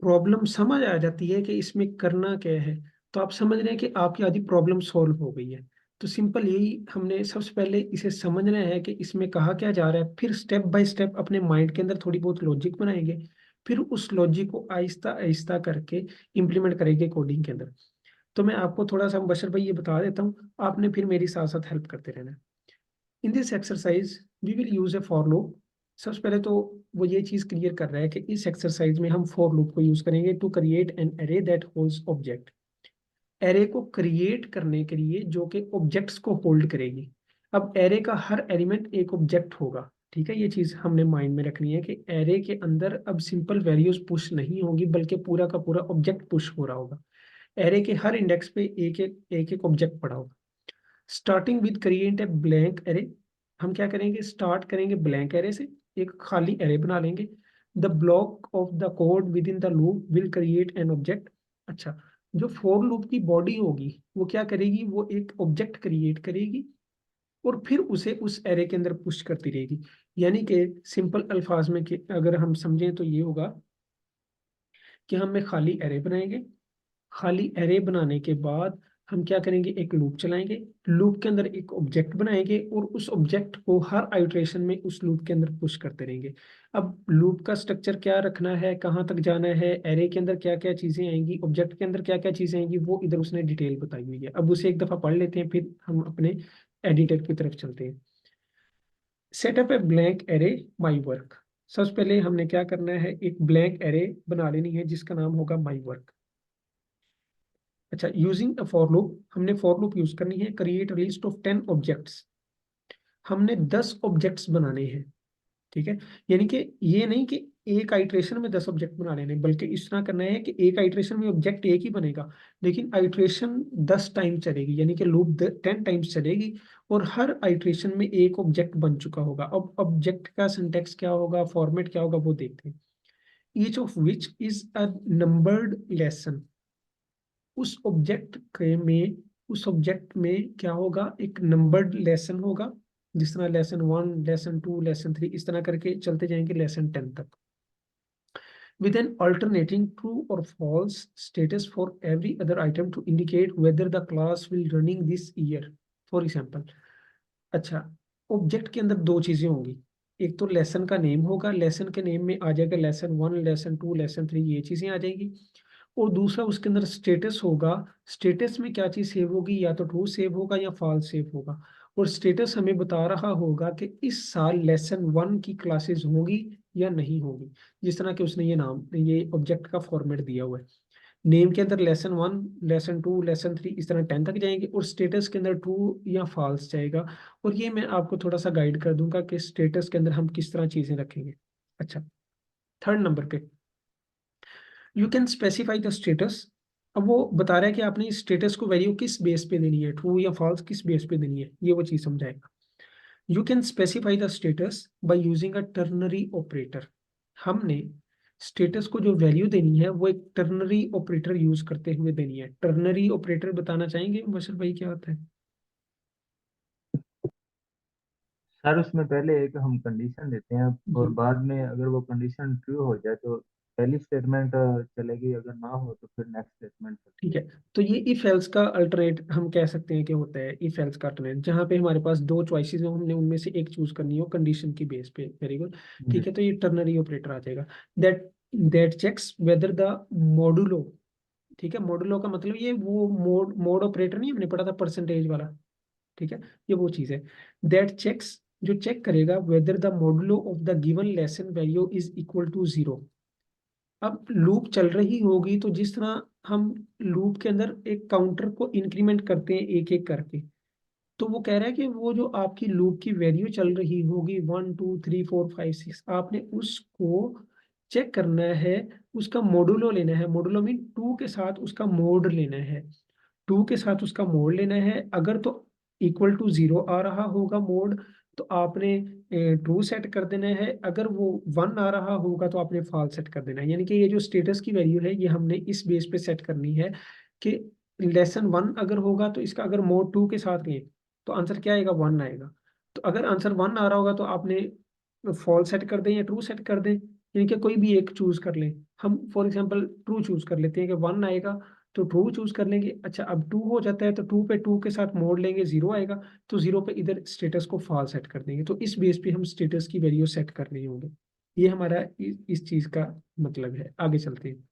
प्रॉब्लम समझ आ जाती है कि इसमें करना क्या है, तो आप समझ रहे हैं कि आपकी आधी प्रॉब्लम सॉल्व हो गई है। तो सिंपल यही, हमने सबसे पहले इसे समझना है कि इसमें कहा क्या जा रहा है, फिर स्टेप बाय स्टेप अपने माइंड के अंदर थोड़ी बहुत लॉजिक बनाएंगे, फिर उस लॉजिक को आहिस्ता आहिस्ता करके इम्प्लीमेंट करेंगे कोडिंग के अंदर। तो मैं आपको थोड़ा सा बशर भाई ये बता देता हूँ, आपने फिर मेरी साथ साथ हेल्प करते रहना। In this exercise we will use a for loop. सबसे पहले तो वो ये चीज क्लियर कर रहा है कि इस एक्सरसाइज में हम फॉर लूप को यूज करेंगे to create an array that holds object. Array को क्रिएट करने के लिए जो कि ऑब्जेक्ट्स को होल्ड करेगी। अब एरे का हर एलिमेंट एक ऑब्जेक्ट होगा, ठीक है। ये चीज हमने माइंड में रखनी है कि एरे के अंदर अब सिंपल वैल्यूज पुश नहीं होगी, बल्कि पूरा का पूरा ऑब्जेक्ट पुश हो रहा होगा। एरे के हर इंडेक्स पे एक एक ऑब्जेक्ट पड़ा होगा। Starting with create a blank array, हम क्या करेंगे, स्टार्ट करेंगे ब्लैंक एरे से, एक खाली एरे बना लेंगे। The block of the code with in the loop will create an object. अच्छा, जो फॉर लूप की बॉडी होगी वो क्या करेगी, वो एक ऑब्जेक्ट क्रिएट करेगी और फिर उसे उस एरे के अंदर पुश करती रहेगी। यानी कि सिंपल अल्फाज में कि अगर हम समझें तो ये होगा कि हम एक खाली एरे बनाएंगे। खाली एरे बनाने के बाद हम क्या करेंगे, एक लूप चलाएंगे। लूप के अंदर एक ऑब्जेक्ट बनाएंगे और उस ऑब्जेक्ट को हर आइटरेशन में उस लूप के अंदर पुश करते रहेंगे। अब लूप का स्ट्रक्चर क्या रखना है, कहाँ तक जाना है, एरे के अंदर क्या क्या चीजें आएंगी, ऑब्जेक्ट के अंदर क्या क्या चीजें आएंगी, वो इधर उसने डिटेल बताई हुई है। अब उसे एक दफा पढ़ लेते हैं, फिर हम अपने एडिटर की तरफ चलते हैं। Setup a blank array my work. सबसे पहले हमने क्या करना है, एक ब्लैंक एरे बना लेनी है जिसका नाम होगा माई वर्क। अच्छा, यूजिंग अ फॉर लूप, हमने फॉर लूप यूज करनी है। क्रिएट लिस्ट ऑफ 10 ऑब्जेक्ट्स, हमने 10 ऑब्जेक्ट्स बनाने हैं, ठीक है। यानी कि ये नहीं कि एक आइट्रेशन में 10 ऑब्जेक्ट बना लेने, बल्कि इस तरह करना है कि एक आइट्रेशन में ऑब्जेक्ट एक ही बनेगा, लेकिन आइट्रेशन 10 टाइम चलेगी, यानी कि लूप 10 टाइम्स चलेगी और हर आइट्रेशन में एक ऑब्जेक्ट बन चुका होगा। अब ऑब्जेक्ट का सिंटेक्स क्या होगा, फॉर्मेट क्या होगा, वो देखते हैं। Each of which is a numbered lesson. उस ऑब्जेक्ट के में उस ऑब्जेक्ट में क्या होगा, एक नंबर्ड लेसन होगा, जिस तरह लेसन 1, लेसन 2, लेसन 3, इस तरह करके चलते जाएंगे लेसन 10 तक। with an alternating true or false status for every other item to indicate whether the class will running this year. For example, अच्छा, ऑब्जेक्ट के अंदर दो चीजें होंगी। एक तो लेसन का नेम होगा, लेसन के नेम में आ जाएगा लेसन 1, लेसन 2, लेसन 3, ये चीजें आ जाएंगी। और दूसरा उसके अंदर स्टेटस होगा। स्टेटस में क्या चीज सेव होगी, या तो ट्रू सेव होगा या फॉल्स सेव होगा। और स्टेटस हमें बता रहा होगा कि इस साल लेसन 1 की क्लासेस होंगी या नहीं होगी, जिस तरह के उसने ये ऑब्जेक्ट का फॉर्मेट दिया हुआ है। नेम के अंदर लेसन 1, लेसन 2, लेसन 3, इस तरह 10 तक जाएंगे और स्टेटस के अंदर ट्रू या फॉल्स जाएगा। और ये मैं आपको थोड़ा सा गाइड कर दूंगा कि स्टेटस के अंदर हम किस तरह चीजें रखेंगे। अच्छा, थर्ड नंबर पे you can specify the status. अब वो बता रहा है कि आपने इस स्टेटस को वैल्यू किस बेस पे देनी है, ट्रू या फॉल्स किस बेस पे देनी है, ये वो चीज समझाएगा। You can specify the status by using a ternary operator. हमने स्टेटस को जो वैल्यू देनी है वो एक टर्नरी ऑपरेटर यूज करते हुए देनी है। टर्नरी ऑपरेटर बताना चाहेंगे मशर भाई, क्या होता है? सर उसमें पहले एक हम कंडीशन देते हैं और जी, बाद में अगर वो कंडीशन ट्रू हो जाए तो पहली स्टेटमेंट चलेगी, अगर ना हो तो फिर नेक्स्ट स्टेटमेंट ठीक है। तो ये इफ एल्स का अल्टरनेट हम कह सकते हैं कि होता है इफ एल्स का अल्टरनेट, जहाँ पे हमारे पास दो चॉइसेस हो, हमने उनमें से एक चूज करनी हो कंडीशन की बेस पे। वेरी गुड, ठीक चलेगी। है। तो ये टर्नरी ऑपरेटर आ जाएगा। That that checks whether the modulo, ठीक है। मॉडुलो का मतलब ये वो मोड मोड ऑपरेटर नहीं, हमने पढ़ा था परसेंटेज वाला, ठीक है। ये वो चीज है। दैट चेक्स, जो चेक करेगा whether the modulo of the given lesson value is equal to 0। अब लूप चल रही होगी तो जिस तरह हम लूप के अंदर एक काउंटर को इंक्रीमेंट करते हैं एक एक करके, तो वो कह रहा है कि वो जो आपकी लूप की वैल्यू चल रही होगी 1, 2, 3, 4, 5, 6, आपने उसको चेक करना है। उसका मोडुलो लेना है, मोडुलो मीन 2 के साथ उसका मोड लेना है। 2 के साथ उसका मोड लेना है। अगर तो इक्वल टू 0 आ रहा होगा मोड, तो आपने ट्रू सेट कर देना है। अगर वो 1 आ रहा होगा तो आपने फॉल्स सेट कर देना है। यानी कि ये जो स्टेटस की वैल्यू है ये हमने इस बेस पे सेट करनी है कि लेसन 1 अगर होगा तो इसका अगर मोड 2 के साथ लें तो आंसर क्या आएगा, 1 आएगा। तो अगर आंसर 1 आ रहा होगा तो आपने फॉल्स सेट कर दें या ट्रू सेट कर दें, यानी कि कोई भी एक चूज कर लें। हम फॉर एग्जांपल ट्रू चूज कर लेते हैं कि 1 आएगा तो ट्रू चूज कर लेंगे। अच्छा, अब 2 हो जाता है तो 2 पे 2 के साथ मोड़ लेंगे, 0 आएगा तो 0 पे इधर स्टेटस को फॉल्स सेट कर देंगे। तो इस बेस पे हम स्टेटस की वैल्यू सेट कर रहे होंगे। ये हमारा इस चीज का मतलब है। आगे चलते हैं।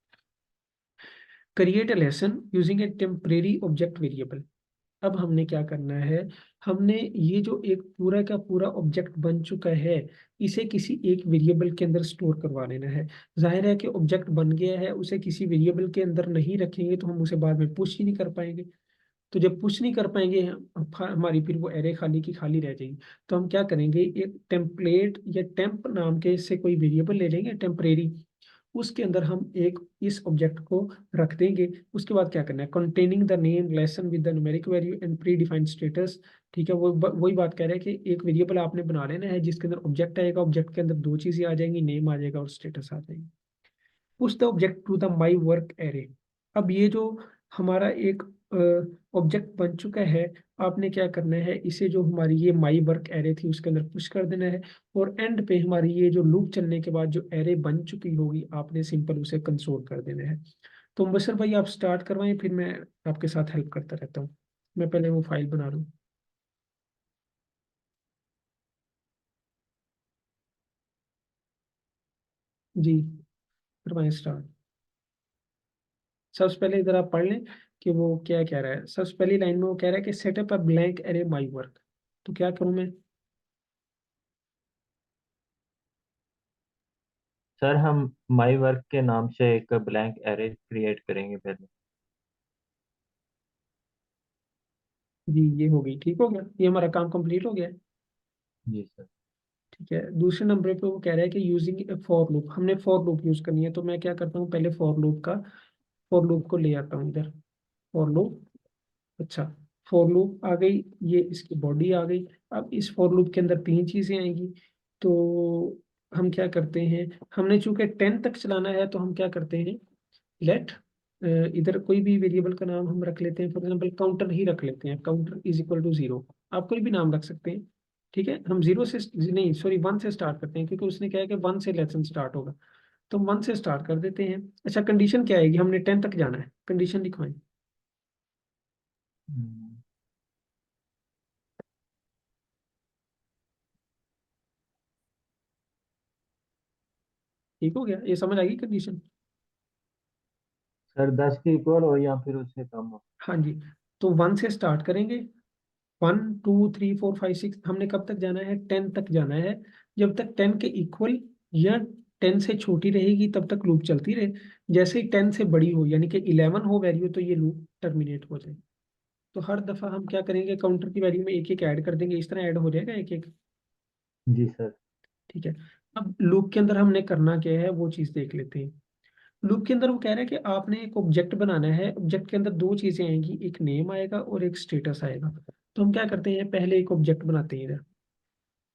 Create a lesson using A temporary object variable. अब हमने क्या करना है, हमने ये जो एक पूरा का पूरा ऑब्जेक्ट बन चुका है, इसे किसी एक वेरिएबल के अंदर स्टोर करवा लेना है। जाहिर है कि ऑब्जेक्ट बन गया है, उसे किसी वेरिएबल के अंदर नहीं रखेंगे तो हम उसे बाद में पुश ही नहीं कर पाएंगे। तो जब पुश नहीं कर पाएंगे हमारी फिर वो एरे खाली की खाली रह जाएगी। तो हम क्या करेंगे, एक टेम्पलेट या टेम्प नाम के से कोई वेरिएबल ले लेंगे टेम्परेरी, उसके अंदर हम एक इस ऑब्जेक्ट को रख देंगे। उसके बाद क्या करना है, containing the name lesson with the numeric value and pre defined status. ठीक है, वो वही बात कह रहा है कि एक वेरिएबल आपने बना लेना है जिसके अंदर ऑब्जेक्ट आएगा, ऑब्जेक्ट के अंदर दो चीजें आ जाएंगी, नेम आ जाएगा और स्टेटस आ जाएगी। Push the object to the my work array. अब ये जो हमारा एक ऑब्जेक्ट बन चुका है, आपने क्या करना है, इसे जो हमारी ये माई वर्क एरे थी उसके अंदर पुश कर देना है। और एंड पे हमारी ये जो लूप चलने के बाद जो एरे बन चुकी होगी, आपने सिंपल उसे कंसोल कर देना है। तो मुबशर भाई आप स्टार्ट करवाएं, फिर मैं आपके साथ हेल्प करता रहता हूँ। मैं पहले वो फाइल बना लूँ। जी, करवाएं स्टार्ट। सबसे पहले इधर आप पढ़ लें कि वो क्या कह रहा है। सबसे पहली लाइन में वो कह रहा है कि setup a blank array my work. तो क्या करूं मैं? सर हम माई वर्क के नाम से एक ब्लैंक एरे क्रिएट करेंगे पहले। जी, ये हो गई, ठीक हो गया, ये हमारा काम कंप्लीट हो गया है। जी सर। ठीक है, दूसरे नंबर पे वो कह रहा है कि यूजिंग फॉर लूप, हमने फॉर लूप यूज करनी है। तो मैं क्या करता हूँ, पहले फॉर लूप को ले आता हूँ इधर। फॉर लूप, अच्छा, फॉर लूप आ गई, ये इसकी बॉडी आ गई। अब इस फॉर लूप के अंदर तीन चीजें आएंगी। तो हम क्या करते हैं, हमने चूंकि 10 तक चलाना है तो हम क्या करते हैं, लेट, इधर कोई भी वेरिएबल का नाम हम रख लेते हैं, फॉर एग्जाम्पल काउंटर ही रख लेते हैं, काउंटर इज इक्वल टू 0। आप कोई भी नाम रख सकते हैं। ठीक है, हम 0 से नहीं, सॉरी 1 से स्टार्ट करते हैं, क्योंकि उसने कहा है कि 1 से लेसन स्टार्ट होगा। तो हम 1 से स्टार्ट कर देते हैं। अच्छा, कंडीशन क्या आएगी, हमने 10 तक जाना है, कंडीशन लिखवाएं। हम्म, ठीक हो गया, ये समझ आ गई कंडीशन? सर 10 के इक्वल हो या फिर उससे कम हो। हाँ जी। तो 1 से स्टार्ट करेंगे, 1 2 3 4 5 6, हमने कब तक जाना है, 10 तक जाना है। जब तक 10 के इक्वल या 10 से छोटी रहेगी तब तक लूप चलती रहे। जैसे ही 10 से बड़ी हो, यानी कि 11 हो वैल्यू, तो ये लूप टर्मिनेट हो जाए। तो हर दफा हम क्या करेंगे, काउंटर की वैल्यू में एक एक ऐड कर देंगे, इस तरह ऐड हो जाएगा एक एक। जी सर। ठीक है। अब लूप के अंदर हमने करना क्या है वो चीज देख लेते हैं। लूप के अंदर वो कह रहा है कि आपने एक ऑब्जेक्ट बनाना है, ऑब्जेक्ट के अंदर दो चीजें आएंगी, एक नेम आएगा और एक स्टेटस आएगा। तो हम क्या करते हैं, पहले एक ऑब्जेक्ट बनाते हैं इधर।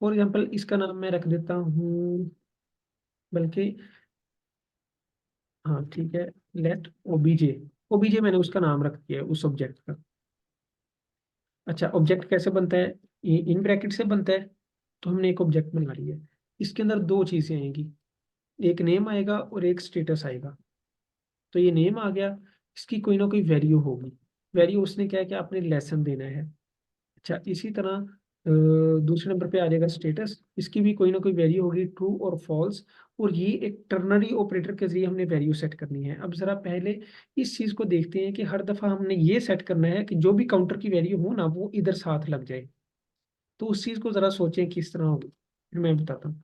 फॉर एग्जाम्पल इसका नाम मैं रख देता हूँ, बल्कि हाँ ठीक है, लेट ओबीजे। ओबीजे मैंने उसका नाम रख दिया है उस ऑब्जेक्ट का। अच्छा, ऑब्जेक्ट कैसे बनता है, इन ब्रैकेट से बनता है। तो हमने एक ऑब्जेक्ट बना लिया है, इसके अंदर दो चीजें आएंगी, एक नेम आएगा और एक स्टेटस आएगा। तो ये नेम आ गया, इसकी कोई ना कोई वैल्यू होगी। वैल्यू उसने क्या है कि आपने लेसन देना है। अच्छा, इसी तरह दूसरे नंबर पे आ जाएगा स्टेटस, इसकी भी कोई ना कोई वैल्यू होगी, ट्रू और फॉल्स। और ये एक टर्नरी ऑपरेटर के जरिए हमने वैल्यू सेट करनी है। अब जरा पहले इस चीज को देखते हैं कि हर दफा हमने ये सेट करना है कि जो भी काउंटर की वैल्यू हो ना, वो इधर साथ लग जाए। तो उस चीज को जरा सोचें किस तरह होगी, फिर मैं बताता हूँ।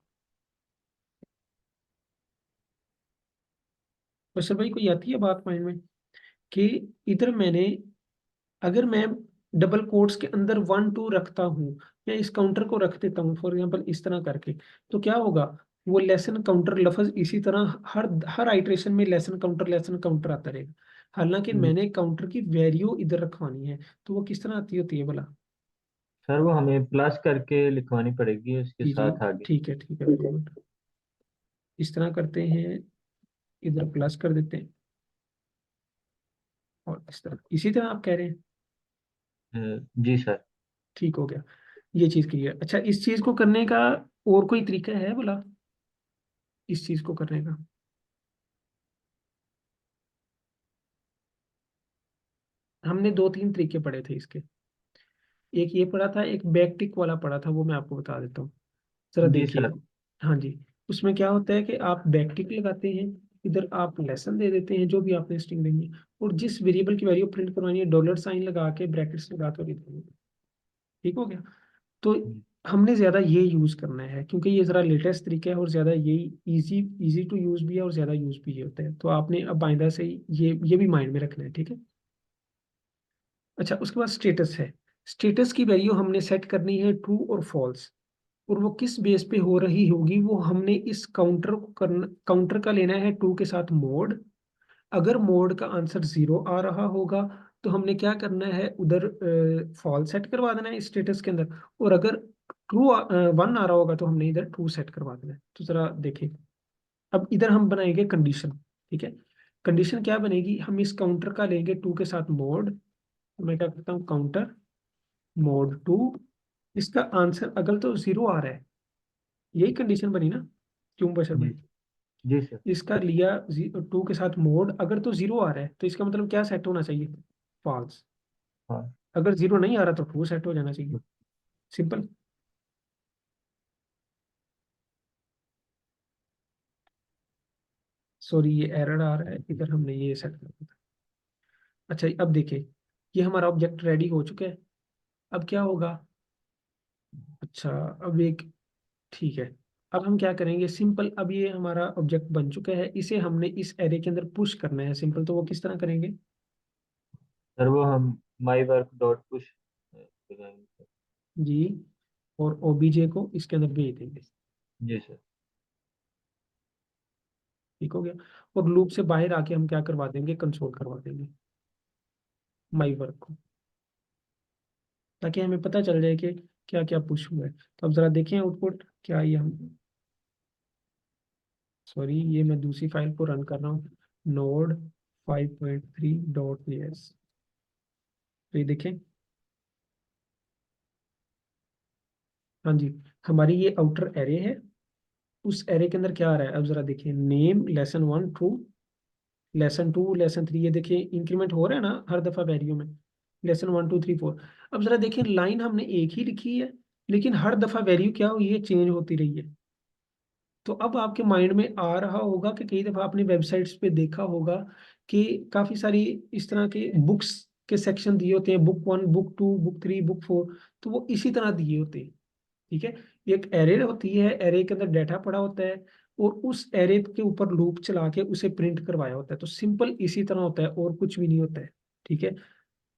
बस भाई कोई आती है बात माइंड में, कि इधर मैंने, अगर मैं डबल कोट्स के अंदर 1 2 रखता हूँ, या इस काउंटर को रख देता हूँ फॉर एग्जाम्पल इस तरह करके, तो क्या होगा, वो लेसन काउंटर लफज इसी तरह हर हर आइट्रेशन में लेसन काउंटर आता रहेगा। हालांकि हम्म, मैंने काउंटर की वैल्यू इधर रखवानी है, तो वो किस तरह आती होती है भला? सर वो हमें प्लस करके लिखवानी पड़ेगी उसके जी जी, साथ आगे। ठीक है वेरी गुड। इस तरह करते हैं, इधर प्लस कर देते हैं, और इस तरह, इसी तरह आप कह रहे हैं। जी सर। ठीक हो गया, ये चीज क्लियर। अच्छा, इस चीज को करने का और कोई तरीका है बोला, इस चीज को करने का? हमने दो तीन तरीके पढ़े थे इसके। एक ये पढ़ा था, एक बैक टिक वाला पढ़ा था, वो मैं आपको बता देता हूँ, जरा जी देखिए। सर। हाँ जी, उसमें क्या होता है कि आप बैक टिक लगाते हैं, इधर आप लेसन दे देते हैं जो भी आपने स्ट्रिंग देनी है, और जिस वेरिएबल की वैल्यू प्रिंट करवानी है डॉलर साइन लगा के ब्रैकेट्स लगा कर देंगे। ठीक हो गया। तो हमने ज्यादा ये यूज करना है क्योंकि ये जरा लेटेस्ट तरीका है और ज्यादा यही इजी इजी टू यूज भी है और ज्यादा यूज भी होता है, तो आपने अब आइंदा से ये भी माइंड में रखना है। ठीक है। अच्छा, उसके बाद स्टेटस है। स्टेटस की वैल्यू हमने सेट करनी है ट्रू और फॉल्स, और वो किस बेस पे हो रही होगी, वो हमने इस काउंटर को करना, काउंटर का लेना है ट्रू के साथ मोड। अगर मोड का आंसर 0 आ रहा होगा तो हमने क्या करना है, उधर फॉल्स सेट करवा देना है स्टेटस के अंदर, और अगर ट्रू 1 आ रहा होगा तो हमने इधर ट्रू सेट करवा देना है। तो जरा देखें, अब इधर हम बनाएंगे कंडीशन। ठीक है। कंडीशन क्या बनेगी, हम इस काउंटर का लेंगे टू के साथ मोड। मैं क्या करता हूँ, काउंटर मोड 2, इसका आंसर अगर तो 0 आ रहा है, यही कंडीशन बनी ना, क्यों बशर जी भाई? जी सर। इसका लिया 2 के साथ मोड, अगर तो 0 आ रहा है तो इसका मतलब क्या सेट होना चाहिए, फॉल्स। हाँ। अगर 0 नहीं आ रहा तो ट्रू सेट हो जाना चाहिए। सिंपल। सॉरी, ये एरर आ रहा है, इधर हमने ये सेट कर दिया था। अच्छा, अब देखिए, ये हमारा ऑब्जेक्ट रेडी हो चुका है। अब क्या होगा, अच्छा, अब एक, ठीक है, अब हम क्या करेंगे, सिंपल, अब ये हमारा ऑब्जेक्ट बन चुका है, इसे हमने इस एरे के अंदर पुश करना है। सिंपल, तो वो किस तरह करेंगे? सर वो हम माई वर्क डॉट पुश लगाएंगे। जी, और ओबीजे को इसके अंदर भेज देंगे। जी सर। ठीक हो गया। और लूप से बाहर आके हम क्या करवा देंगे, कंसोल करवा देंगे माई वर्क को, ताकि हमें पता चल जाए कि क्या क्या पुश हुआ है। तो अब जरा देखें आउटपुट क्या, ये हम, सॉरी, ये मैं दूसरी फाइल को रन कर रहा हूँ, नोड 5.3.js। तो ये देखें, हाँ जी, हमारी ये आउटर एरे है। उस एरे के अंदर क्या आ रहा है, अब जरा देखिए, name lesson 1 true, lesson 2 lesson 3, ये देखिए इंक्रीमेंट हो रहा है ना हर दफा वैल्यू में, लेसन 1 2 3 4। अब जरा देखिए, लाइन हमने एक ही लिखी है लेकिन हर दफा वैल्यू क्या हुई है, चेंज होती रही है। तो अब आपके माइंड में आ रहा होगा कि कई दफा आपने वेबसाइट्स पे देखा होगा कि काफी सारी इस तरह के बुक्स के सेक्शन दिए होते हैं, बुक 1 बुक 2 बुक 3 बुक 4, तो वो इसी तरह दिए होते हैं। ठीक है। एक एरे होती है, एरे के अंदर डाटा पड़ा होता है, और उस एरे के ऊपर लूप चला के उसे प्रिंट करवाया होता है। तो सिंपल इसी तरह होता है, और कुछ भी नहीं होता है। ठीक है।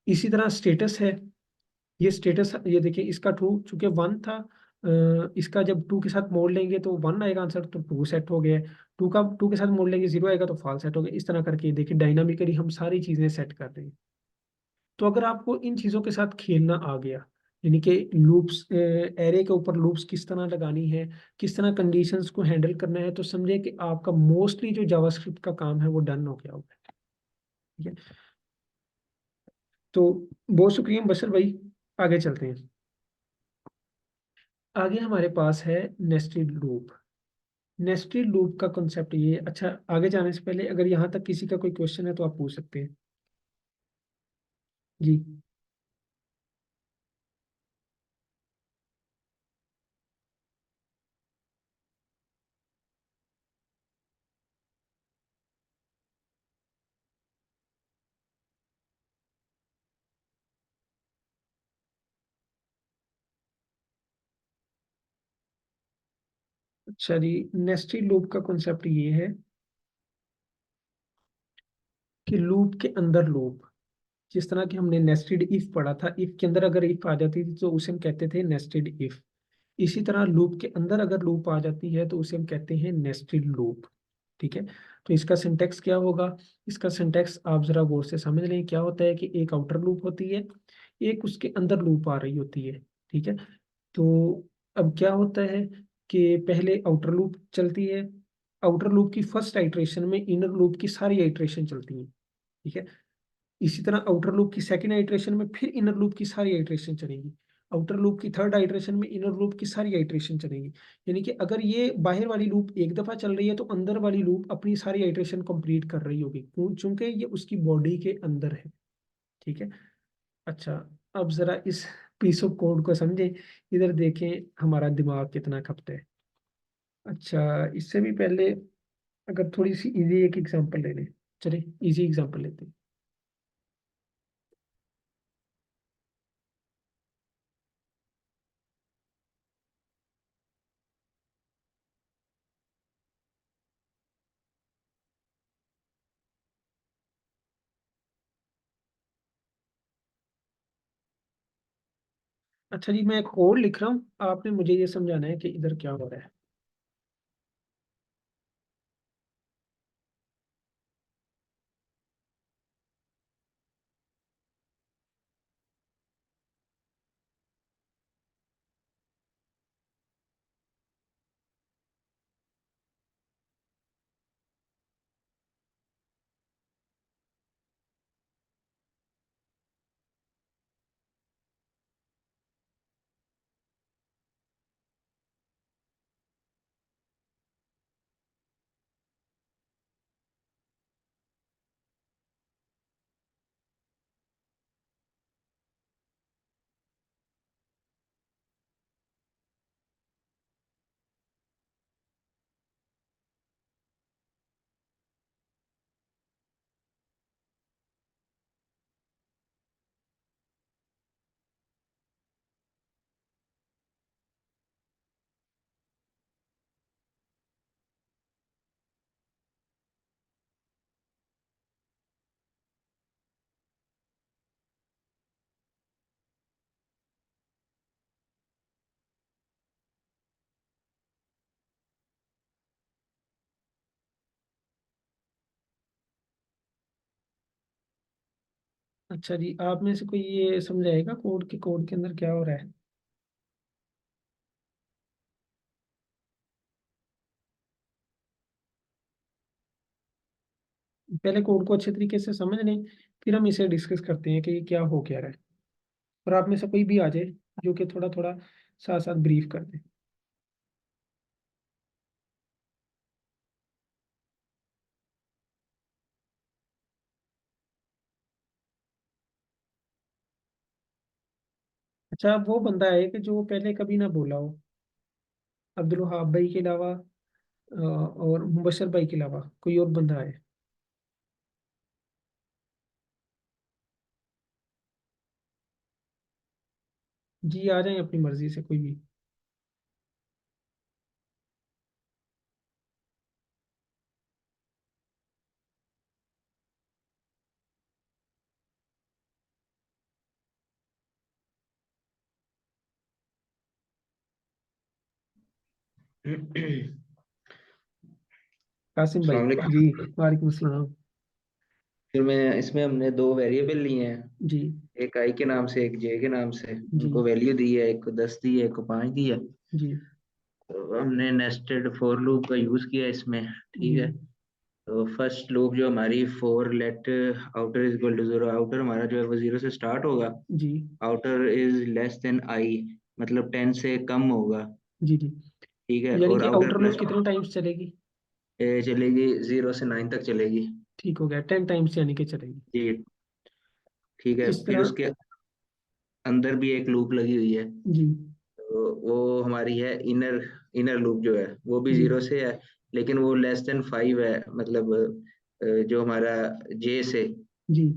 इसी तरह स्टेटस है, ये स्टेटस, ये देखिए, इसका ट्रू चूंकि 1 था, इसका जब 2 के साथ मोड़ लेंगे तो 1 आएगा आंसर, तो 2 सेट हो गया। 2 के साथ मोड़ लेंगे 0 आएगा तो फॉल्स सेट हो गया। इस तरह करके देखिए, डायनामिकली हम सारी चीजें सेट कर रहे हैं। तो अगर आपको इन चीजों के साथ खेलना आ गया, यानी कि लूप्स, एरे के ऊपर लूप्स किस तरह लगानी है, किस तरह कंडीशंस को हैंडल करना है, तो समझे कि आपका मोस्टली जो जावास्क्रिप्ट का काम है वो डन हो गया होगा। ठीक है। तो बहुत शुक्रिया बशर भाई, आगे चलते हैं। आगे हमारे पास है नेस्टेड लूप। नेस्टेड लूप का कॉन्सेप्ट ये, अच्छा, आगे जाने से पहले अगर यहाँ तक किसी का कोई क्वेश्चन है तो आप पूछ सकते हैं जी। अच्छा जी, नेस्टेड लूप का कॉन्सेप्ट ये है कि लूप के अंदर लूप, जिस तरह कि हमने नेस्टेड इफ पढ़ा था, इफ के अंदर अगर इफ आ जाती थी तो उसे हम कहते थे नेस्टेड इफ। इसी तरह लूप के अंदर अगर लूप आ जाती है तो उसे हम कहते हैं नेस्टेड लूप। ठीक है। तो इसका सिंटेक्स क्या होगा, इसका सिंटेक्स आप जरा गौर से समझ लें। क्या होता है कि एक आउटर लूप होती है, एक उसके अंदर लूप आ रही होती है। ठीक है। तो अब क्या होता है कि पहले आउटर लूप चलती है, आउटर लूप की फर्स्ट आइट्रेशन में इनर लूप की सारी आइट्रेशन चलती है। ठीक है। इसी तरह आउटर लूप की सेकंड आइट्रेशन में फिर इनर लूप की सारी आइट्रेशन चलेगी, आउटर लूप की थर्ड आइट्रेशन में इनर लूप की सारी आइट्रेशन चलेगी। यानी कि अगर ये बाहर वाली लूप एक दफा चल रही है तो अंदर वाली लूप अपनी सारी आइट्रेशन कंप्लीट कर रही होगी, चूंकि ये उसकी बॉडी के अंदर है। ठीक है। अच्छा, अब जरा इस पीस ऑफ कोड को समझे, इधर देखें हमारा दिमाग कितना खपता है। अच्छा, इससे भी पहले अगर थोड़ी सी इजी एक एग्जांपल ले लें, चलिए इजी एग्जांपल लेते हैं। अच्छा जी, मैं कोड लिख रहा हूँ, आपने मुझे ये समझाना है कि इधर क्या हो रहा है। अच्छा जी, आप में से कोई ये समझाएगा कोड के अंदर क्या हो रहा है। पहले कोड को अच्छे तरीके से समझ लें, फिर हम इसे डिस्कस करते हैं कि ये क्या हो क्या रहा है। और आप में से कोई भी आ जाए जो कि थोड़ा थोड़ा साथ साथ ब्रीफ कर दे। अच्छा, वो बंदा है कि जो पहले कभी ना बोला हो, अब्दुल वहाब भाई के अलावा और मुबशर भाई के अलावा कोई और बंदा है। जी, आ जाए अपनी मर्जी से कोई भी। कासिम भाई। अस्सलाम वालेकुम। जी, वालेकुम अस्सलाम। फिर मैं इसमें हमने दो वेरिएबल लिए हैं, जी एक आई के नाम से एक जे के नाम से। जी उनको वैल्यू दी है, एक को 10 दी है, एक को 5 दी है। जी तो हमने नेस्टेड फॉर लूप का यूज किया इसमें। ठीक जी है। तो फर्स्ट लूप जो हमारी for let outer is equal to zero, outer हमारा जो है वो जीरो से स्टार्ट होगा। जी outer is less than I, मतलब 10 से कम होगा। जी जी। ठीक है। यानी और कि आउटर आउटर लूप प्लस कितने टाइम्स चलेगी। चलेगी 0 से 9 तक चलेगी। ठीक हो गया, 10 टाइम्स यानी कि चलेगी। जी। ठीक है। इस फिर तरह। उसके अंदर भी एक लूप लगी हुई है। जी तो वो हमारी है इनर, इनर लूप जो है वो भी जी 0 से है, लेकिन वो लेस देन 5 है। मतलब जो हमारा जे से, जी।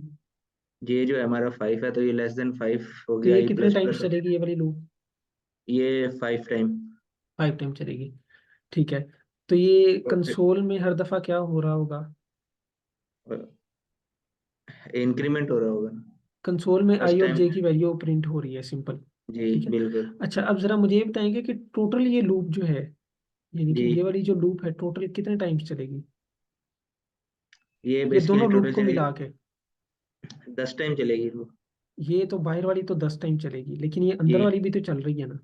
जे जो है हमारा 5 है, तो ये लेस देन 5 हो तो गया। ये आई कितने प्लस टाइम्स प्लस चलेगी ये वाली लूप। ये 5 टाइम। 5 टाइम चलेगी। ठीक है। तो ये कंसोल में हर दफा क्या हो रहा होगा। इंक्रीमेंट हो रहा होगा कंसोल में फर्स्ट आई और टाइम। जे की वैल्यू प्रिंट हो रही है, सिंपल। जी ठीक है। बिल्कुल। अच्छा, अब जरा मुझे ये बताएंगे कि टोटल ये लूप जो है, यानी कि जी, ये वाली जो लूप है टोटल कितने टाइम्स चलेगी। ये ये बेसिकली दोनों लूप टोटल को चलेगी मिला के। 10 टाइम चलेगी वो। ये तो बाहर वाली तो 10 टाइम चलेगी, लेकिन ये अंदर जी वाली भी तो चल रही है ना।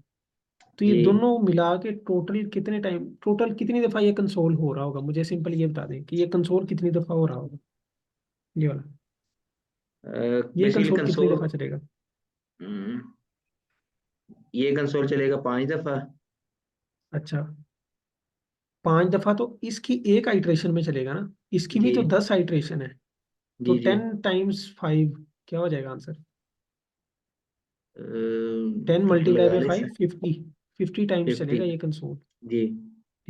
तो ये जी। दोनों मिला के टोटल कितने टाइम, टोटल कितनी दफा ये कंसोल हो रहा होगा। मुझे सिंपल ये बता दें कि ये कंसोल कितनी दफा हो रहा होगा, ये वाला। ये बेसिकली कंसोल कितनी कंसोल, दफा चलेगा। ये कंसोल चलेगा 5 दफा। अच्छा, 5 दफा तो इसकी एक आइट्रेशन में चलेगा ना, इसकी भी जी तो 10 आइट्रेशन है। तो जी जी। 10 टाइम्स 5 क्या हो जाएगा आंसर। 10 टोटल मल्टीप्लाई लगा बाई ले 5, सर। 50। 50 टाइम्स 50। चलेगा ये कंसोल। जी।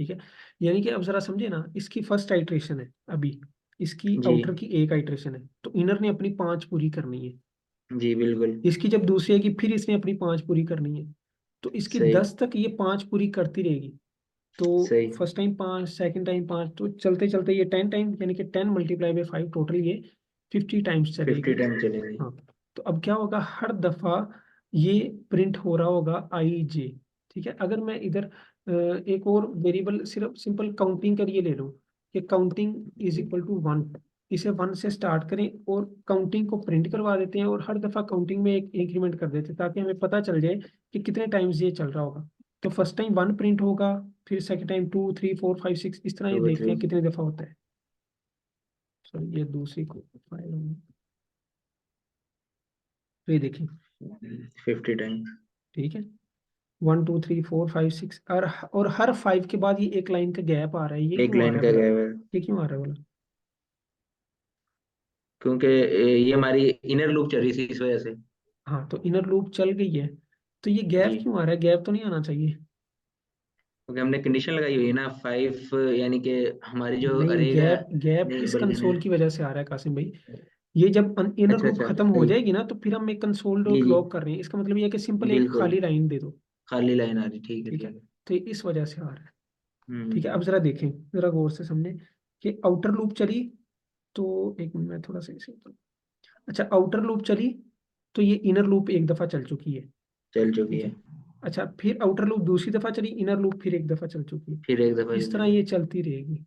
ठीक है, यानी कि अब जरा समझे ना, इसकी फर्स्ट आइट्रेशन है अभी, इसकी जी आउटर की एक आइट्रेशन है, तो इनर ने अपनी 5 पूरी करनी है। जी बिल्कुल इसकी जब दूसरी आएगी फिर इसने अपनी 5 पूरी करनी है, तो इसकी सही 10 तक ये 5 पूरी करती रहेगी। तो सही फर्स्ट टाइम 5, सेकंड टाइम 5, तो चलते चलते ये 10 टाइम, यानी कि 10 मल्टीप्लाई बाई 5, टोटल ये 50 टाइम्स 50 चलेगी। टाइम चलेगी। हाँ, तो अब क्या होगा, हर दफा ये प्रिंट हो रहा होगा आई जे। ठीक है, अगर मैं इधर एक और वेरिएबल सिर्फ सिंपल काउंटिंग का ये ले लूँ कि काउंटिंग इज इक्वल टू 1, इसे 1 से स्टार्ट करें और काउंटिंग को प्रिंट करवा देते हैं, और हर दफा काउंटिंग में एक इंक्रीमेंट कर देते हैं, ताकि हमें पता चल जाए कि कितने टाइम्स ये चल रहा होगा। तो फर्स्ट टाइम 1 प्रिंट होगा, फिर सेकंड टाइम 2, 3, 4, 5, 6, इस तरह ये 2 देखते 3 हैं कितने दफा होता है। सॉरी, ये दूसरी को फाइल होगी, तो ये देखिए, 50 टाइम। ठीक है, 1, 2, 3, 4, 5, 6, और हर 5 के बाद ये एक लाइन का गैप आ रहा है, ये एक क्यों आ रहा लाइन है का बोला? गैप है ये क्यों आ रहा है बोला? क्योंकि ये हमारी इनर लूप चल रही थी इस वजह से। हाँ, तो इनर लूप चल गई है, तो ये गैप जी क्यों आ रहा है? गैप तो नहीं आना चाहिए। क्योंकि हमने कंडीशन लगाई हुई है ना 5, यानी कि हमारी जो नहीं, अरे का। गैप गैप नहीं इस बल्कि नहीं। कंसोल की वजह से आ रहा है कासिम भाई। ये जब इनर अच्छा लूप अच्छा खत्म हो सही। जाएगी ना, तो फिर हम एक कंसोल जी डॉट जी लॉग कर रहे हैं, इसका मतलब ये है कि सिंपल एक बिल्कुल खाली लाइन दे दो। खाली लाइन आ रही, ठीक है ठीक है, ठीक है। तो ये इस वजह से आ रहा है। ठीक है, हम्म। अब जरा देखें, जरा गौर से समझें कि आउटर लूप चली, तो एक मिनट मैं थोड़ा सा इसे, अच्छा, आउटर लूप चली तो ये इनर लूप एक दफा चल चुकी है। चल चुकी ठीक है, है। अच्छा, फिर आउटर लूप दूसरी दफा चली, इनर लूप फिर एक दफा चल चुकी है। फिर एक दफा इस तरह चलेगी। ये चलती रहेगी।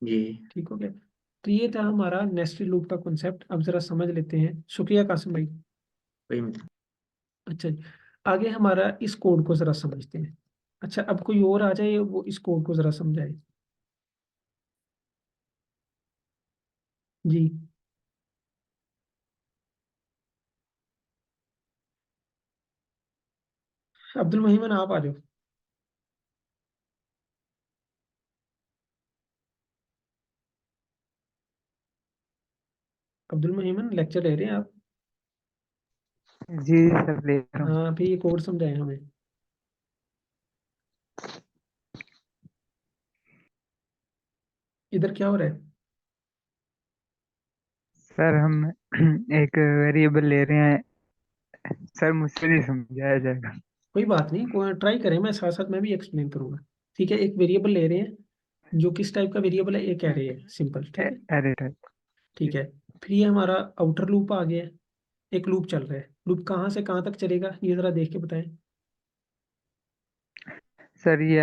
जी ठीक हो गया? तो ये था हमारा नेस्टेड लूप का कॉन्सेप्ट। अब जरा समझ लेते हैं। शुक्रिया कासिम भाई। वही मतलब। अच्छा जी, आगे हमारा इस कोड को जरा समझते हैं। अच्छा, अब कोई और आ जाए वो इस कोड को जरा समझाए। जी, अब्दुल मोहिमन आप आ जाओ। अब्दुल मोहिमन लेक्चर ले रहे हैं आप? जी सर ले रहा हूँ। हाँ, फिर ये कोड समझाएं हमें। इधर क्या हो रहा है? सर हम एक वेरिएबल ले रहे हैं। सर मुझसे नहीं समझाया जाएगा। कोई बात नहीं, कोई ट्राई करें, मैं साथ साथ मैं भी एक्सप्लेन करूंगा। ठीक है, एक वेरिएबल ले रहे हैं, जो किस टाइप का वेरिएबल है, एक एरे है, सिंपल। ठीक है, अरे टाइप। ठीक है, फिर ये हमारा आउटर लूप आ गया है, एक लूप चल रहा है। लूप कहाँ से कहाँ तक चलेगा ये जरा देख के बताएं। सर ये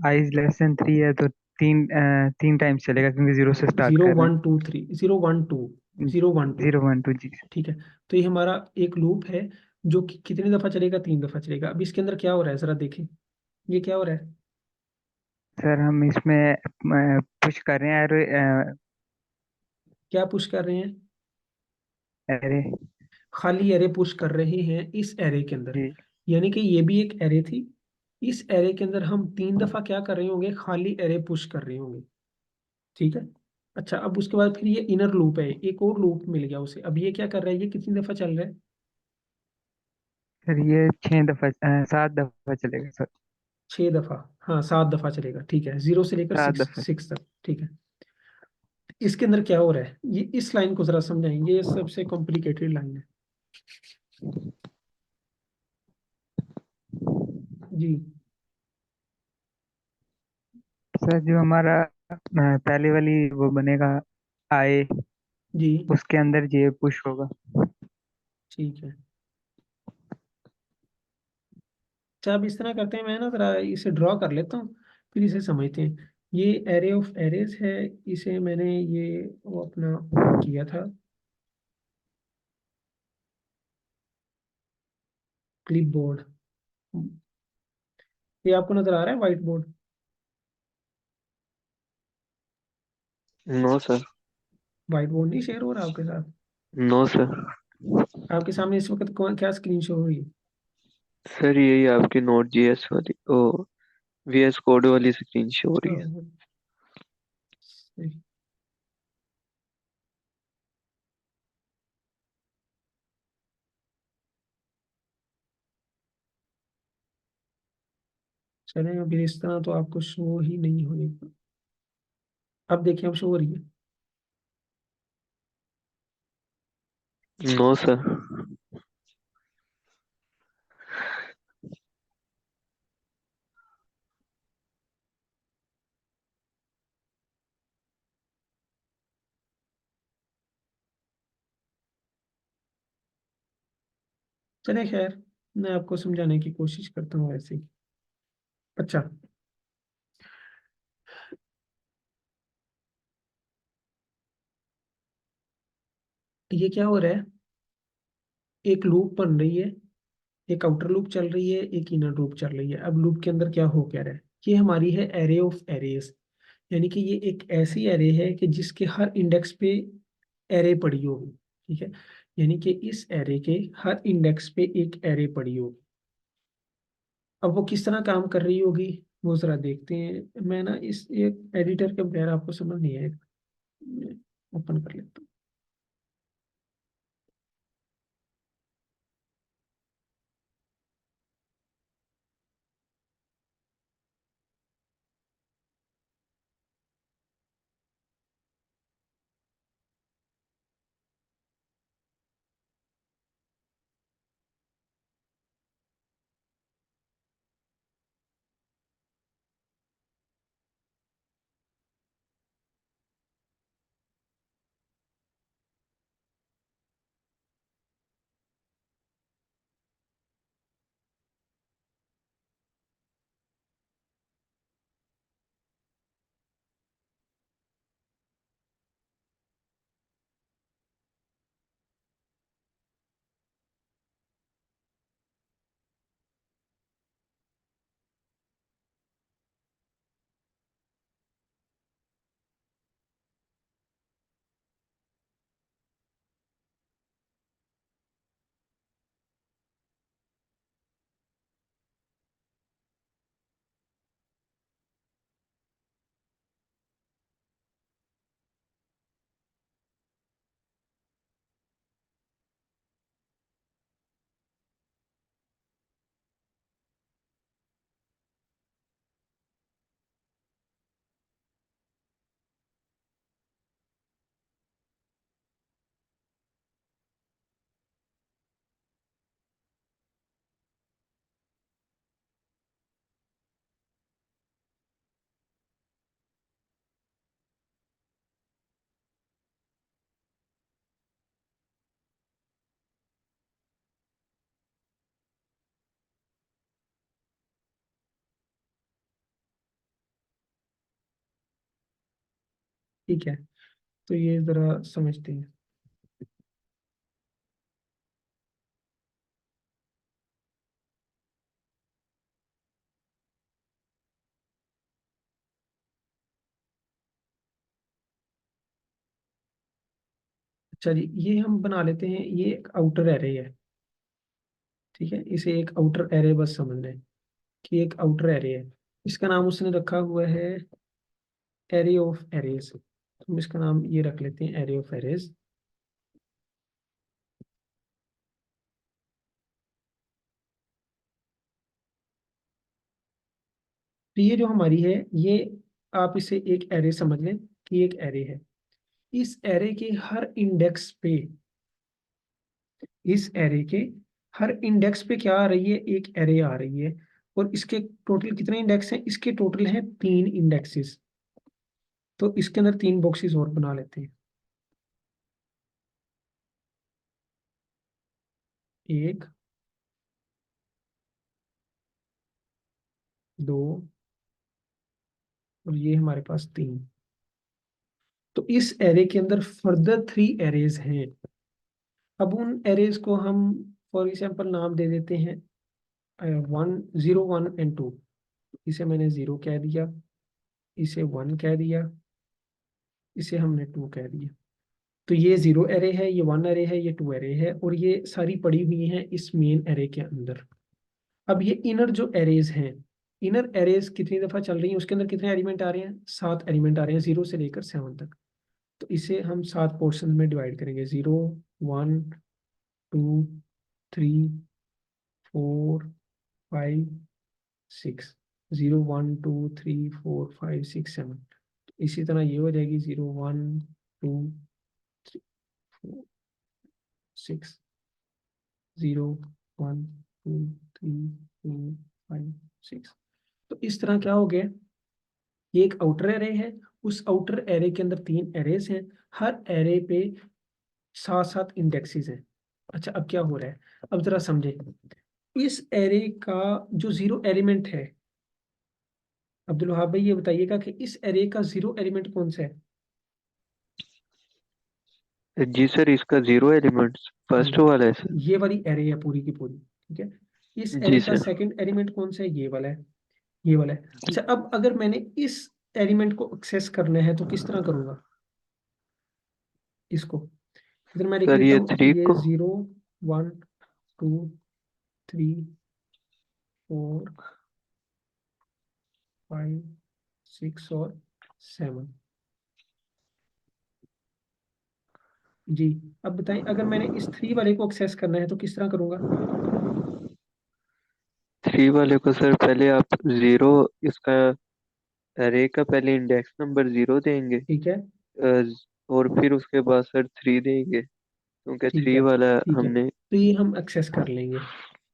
आइज लेस देन 3 है तो तीन टाइम्स चलेगा क्योंकि जीरो से स्टार्ट 0, कर रहे 1, 2, 3, 0, 1, 2, हैं। 0, 1, 2। 0 1 2 जी। ठीक है, तो ये हमारा एक लूप है, जो कि कितनी दफा चलेगा? 3 दफा चलेगा। अब इसके अंदर क्या हो रहा है, जरा देखें, ये क्या हो रहा है? सर हम इसमें पुश कर रहे हैं क्या पुश कर रहे हैं? अरे खाली एरे पुश कर रहे हैं इस एरे के अंदर, जी। यानी कि ये भी एक एरे थी। इस एरे के अंदर हम 3 दफा क्या कर रहे होंगे? खाली एरे पुश कर रहे होंगे। ठीक है, अच्छा, अब उसके बाद फिर ये इनर लूप है, एक और लूप मिल गया उसे। अब ये क्या कर रहा है, ये कितनी दफा चल रहा है? सर ये 6 दफा 7 दफा चलेगा सर। 6 दफा, हाँ 7 दफा चलेगा। ठीक है, 0 से लेकर 6 7 दफा। 6 तक। ठीक है, इसके अंदर क्या हो रहा है, ये इस लाइन को जरा समझाएंगे, ये सबसे कॉम्प्लिकेटेड लाइन है। जी सर जो हमारा पहले वाली वो बनेगा आए, जी, उसके अंदर ये पुश होगा। ठीक है। अच्छा, अब इस तरह करते हैं, मैं ना जरा इसे ड्रॉ कर लेता हूँ, फिर इसे समझते हैं। ये एरे ऑफ एरेज है, इसे मैंने ये वो अपना ओपन किया था, क्लिप बोर्ड। ये आपको नजर आ रहा है, white board? No sir. White board नहीं शेयर हो रहा आपके साथ? No sir. आपके सामने इस वक्त क्या स्क्रीन शो हो रही है? सर यही आपकी नोट जीएस वाली ओ वीएस कोड वाली स्क्रीन शो हो अच्छा, रही है। सही। चलें, अभी इस तरह तो आपको शो ही नहीं होगी। अब देखिए, अब शो हो रही है। No sir. चले खैर, मैं आपको समझाने की कोशिश करता हूँ वैसे ही। अच्छा, ये क्या हो रहा है, एक लूप बन रही है, एक आउटर लूप चल रही है, एक इनर लूप चल रही है। अब लूप के अंदर क्या हो क्या रहा है, ये हमारी है एरे ऑफ एरेज, यानी कि ये एक ऐसी एरे है कि जिसके हर इंडेक्स पे एरे पड़ी होगी। ठीक है, यानी कि इस एरे के हर इंडेक्स पे एक एरे पड़ी होगी। अब वो किस तरह काम कर रही होगी, वो जरा देखते हैं। मैं ना इस एक एडिटर के बगैर आपको समझ नहीं आएगा, ओपन कर लेता हूँ। ठीक है, तो ये जरा समझते हैं। चलिए, ये हम बना लेते हैं, ये एक आउटर एरे है। ठीक है, इसे एक आउटर एरे बस समझ लें कि एक आउटर एरे है। इसका नाम उसने रखा हुआ है एरे ऑफ एरेज। हम इसका नाम ये रख लेते हैं, एरे ऑफ एरेज। तो ये जो हमारी है, ये आप इसे एक एरे समझ लें कि एक एरे है। इस एरे के हर इंडेक्स पे, इस एरे के हर इंडेक्स पे क्या आ रही है, एक एरे आ रही है। और इसके टोटल कितने इंडेक्स हैं, इसके टोटल हैं 3 इंडेक्सेस। तो इसके अंदर 3 बॉक्सेस और बना लेते हैं, एक, दो, और ये हमारे पास 3। तो इस एरे के अंदर फर्दर 3 एरेज हैं। अब उन एरेज को हम फॉर एग्जाम्पल नाम दे देते हैं 1, 0, 1 और 2। इसे मैंने 0 कह दिया, इसे 1 कह दिया, इसे हमने 2 कह दिया। तो ये 0 एरे है, ये 1 एरे है, ये 2 एरे है, और ये सारी पड़ी हुई हैं इस मेन एरे के अंदर। अब ये इनर जो एरेज हैं, इनर एरेज कितनी दफा चल रही हैं, उसके अंदर कितने एलिमेंट आ रहे हैं, 7 एलिमेंट आ रहे हैं, 0 से लेकर 7 तक। तो इसे हम 7 पोर्शन में डिवाइड करेंगे, 0, 1, 2, 3, 4, 5, 6। 0 1 2 3 4 5 6 7। इसी तरह ये हो जाएगी 0 1 2 3 4 6 0 1 2 3 4 5 6। तो इस तरह क्या हो गया, ये एक आउटर एरे है, उस आउटर एरे के अंदर 3 एरेज हैं, हर एरे पे 7 इंडेक्सेस हैं। अच्छा अब क्या हो रहा है, अब जरा समझे, इस एरे का जो 0 एलिमेंट है, अब्दुल वहाब भाई ये बताइएगा कि इस एरे का 0 एलिमेंट कौन सा है। जी सर, इसका 0 एलिमेंट्स फर्स्ट वाला है सर। ये वाली एरे है पूरी की पूरी, ठीक है। इस जी एरे का सर। सेकंड एलिमेंट कौन सा है, ये वाला है, ये वाला है। अच्छा अब अगर मैंने इस एलिमेंट को एक्सेस करना है तो किस तरह करूंगा इसको, इधर मैं लिख सर लेता ये हूँ 3 ये को 0 1 2 3 4 5 6 और 7। जी अब बताएं, अगर मैंने इस 3 वाले को एक्सेस करना है तो किस तरह करूंगा। 3 वाले को सर पहले आप 0, इसका अरे का पहले इंडेक्स नंबर 0 देंगे। ठीक है, और फिर उसके बाद सर 3 देंगे, क्योंकि ठीक 3 है, वाला ठीक है, हमने। तो ये हम एक्सेस कर लेंगे।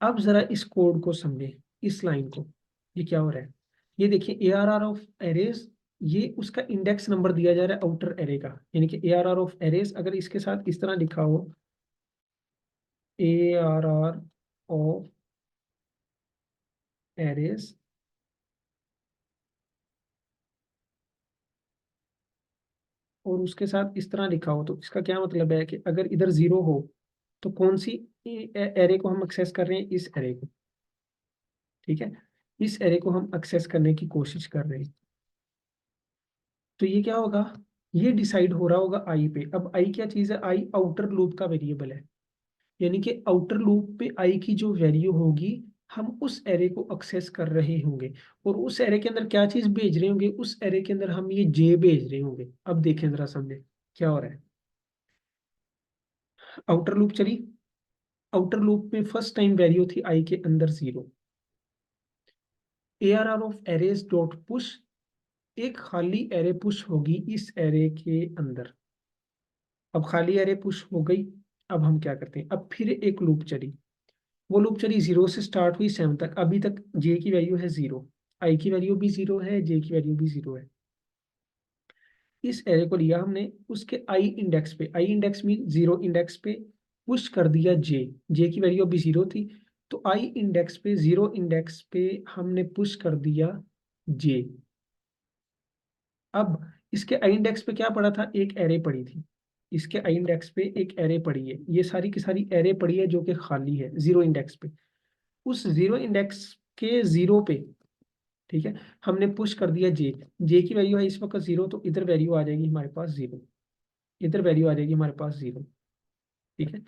अब जरा इस कोड को समझे, इस लाइन को, ये क्या हो रहा है, ये देखिए ARR ऑफ एरेज, ये उसका इंडेक्स नंबर दिया जा रहा है आउटर एरे का, यानी कि ARR ऑफ एरेज अगर इसके साथ इस तरह लिखा हो ARR ऑफ एरेज, और उसके साथ इस तरह लिखा हो, तो इसका क्या मतलब है कि अगर इधर 0 हो तो कौन सी एरे को हम एक्सेस कर रहे हैं, इस एरे को, ठीक है, इस एरे को हम एक्सेस करने की कोशिश कर रहे हैं। तो ये क्या होगा, ये डिसाइड हो रहा होगा आई पे। अब आई क्या चीज है, आई आउटर लूप का वेरिएबल है, यानी कि आउटर लूप पे आई की जो वैल्यू होगी हम उस एरे को एक्सेस कर रहे होंगे, और उस एरे के अंदर क्या चीज भेज रहे होंगे, उस एरे के अंदर हम ये जे भेज रहे होंगे। अब देखें जरा समझे क्या हो रहा है, आउटर लूप चली, आउटर लूप में फर्स्ट टाइम वैल्यू थी आई के अंदर 0, ARR of arrays dot push, एक खाली एरे पुश होगी इस एरे के अंदर। अब खाली एरे पुश हो गई, अब हम क्या करते हैं, अब फिर एक लूप चली, वो लूप चली 0 से स्टार्ट हुई 7 तक, अभी तक जे की वैल्यू है 0, आई की वैल्यू भी 0 है, जे की वैल्यू भी 0 है। इस एरे को लिया हमने, उसके आई इंडेक्स पे, आई इंडेक्स मीन 0 इंडेक्स पे पुश कर दिया जे, जे की वैल्यू अभी 0 थी, तो आई इंडेक्स पे 0 इंडेक्स पे हमने पुश कर दिया जे। अब इसके आई इंडेक्स पे क्या पड़ा था, एक एरे पड़ी थी, इसके आई इंडेक्स पे एक एरे पड़ी है, ये सारी की सारी एरे पड़ी है जो कि खाली है 0 इंडेक्स पे, उस 0 इंडेक्स के 0 पे, ठीक है, हमने पुश कर दिया जे, जे की वैल्यू है इस वक्त 0, तो इधर वैल्यू आ जाएगी हमारे पास 0, इधर वैल्यू आ जाएगी हमारे पास 0, ठीक है।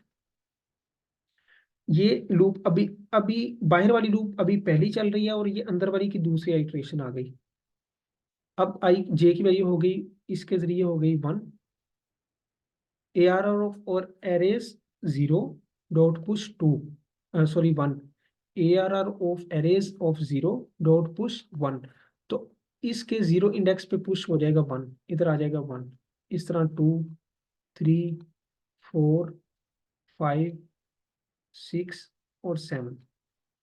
ये लूप अभी अभी बाहर वाली लूप अभी पहली चल रही है, और ये अंदर वाली की दूसरी आइट्रेशन आ गई। अब आई जे की वैल्यू हो गई इसके जरिए हो गई 1, ARR ऑफ और arrays 0 dot push 2, sorry 1, ARR of arrays of 0 dot push 1, तो इसके 0 इंडेक्स पे पुश हो जाएगा 1, इधर आ जाएगा 1, इस तरह 2 3 4 5 6 और 7।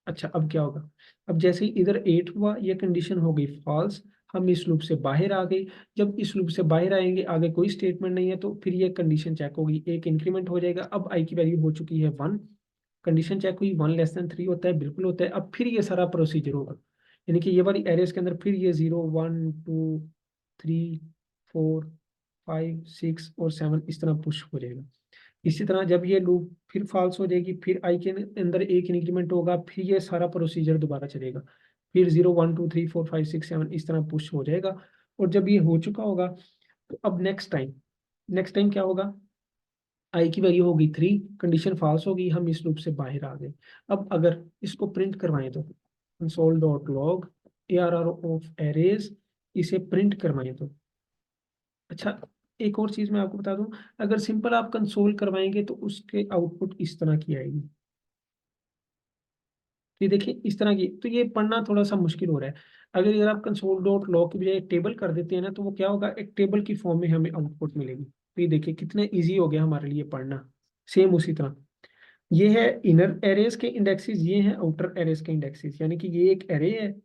अच्छा अब क्या होगा, अब जैसे ही इधर 8 हुआ ये कंडीशन हो गई फॉल्स, हम इस लूप से बाहर आ गए। जब इस लूप से बाहर आएंगे, आगे कोई स्टेटमेंट नहीं है, तो फिर ये कंडीशन चेक होगी, एक इंक्रीमेंट हो जाएगा। अब आई की वैल्यू हो चुकी है 1, कंडीशन चेक हुई 1 लेस देन 3 होता है, बिल्कुल होता है। अब फिर ये सारा प्रोसीजर होगा, यानी कि ये वाली एरेज के अंदर फिर ये 0 1 2 3 4 5 6 और 7 इस तरह पुश हो जाएगा। इसी तरह जब ये लूप फिर फॉल्स हो जाएगी, फिर आई के अंदर एक इंक्रीमेंट होगा, फिर ये सारा प्रोसीजर दोबारा चलेगा, फिर 0 1 2 3 4 5 6 7 इस तरह पुश हो जाएगा। और जब ये हो चुका होगा तो अब नेक्स्ट टाइम क्या होगा, आई की वैल्यू होगी 3, कंडीशन फॉल्स होगी, हम इस लूप से बाहर आ गए। अब अगर इसको प्रिंट करवाएं तो console dot log ARR of arrays, इसे प्रिंट करवाएं तो, अच्छा एक और चीज मैं आपको बता दूं, अगर सिंपल आप कंसोल करवाएंगे तो उसके आउटपुट इस तरह की आएगी, ये देखिए इस तरह की, तो ये पढ़ना थोड़ा सा मुश्किल हो रहा है। अगर आप कंसोल डॉट लॉग की बजाय टेबल कर देते हैं ना, तो वो क्या होगा, एक टेबल की फॉर्म में हमें आउटपुट मिलेगी। तो ये देखिए कितने इजी हो गया हमारे लिए पढ़ना। सेम उसी तरह ये है इनर एरेज के इंडेक्सेस, ये है आउटर एरेज के इंडेक्सेस, यानी कि ये एक एरे है,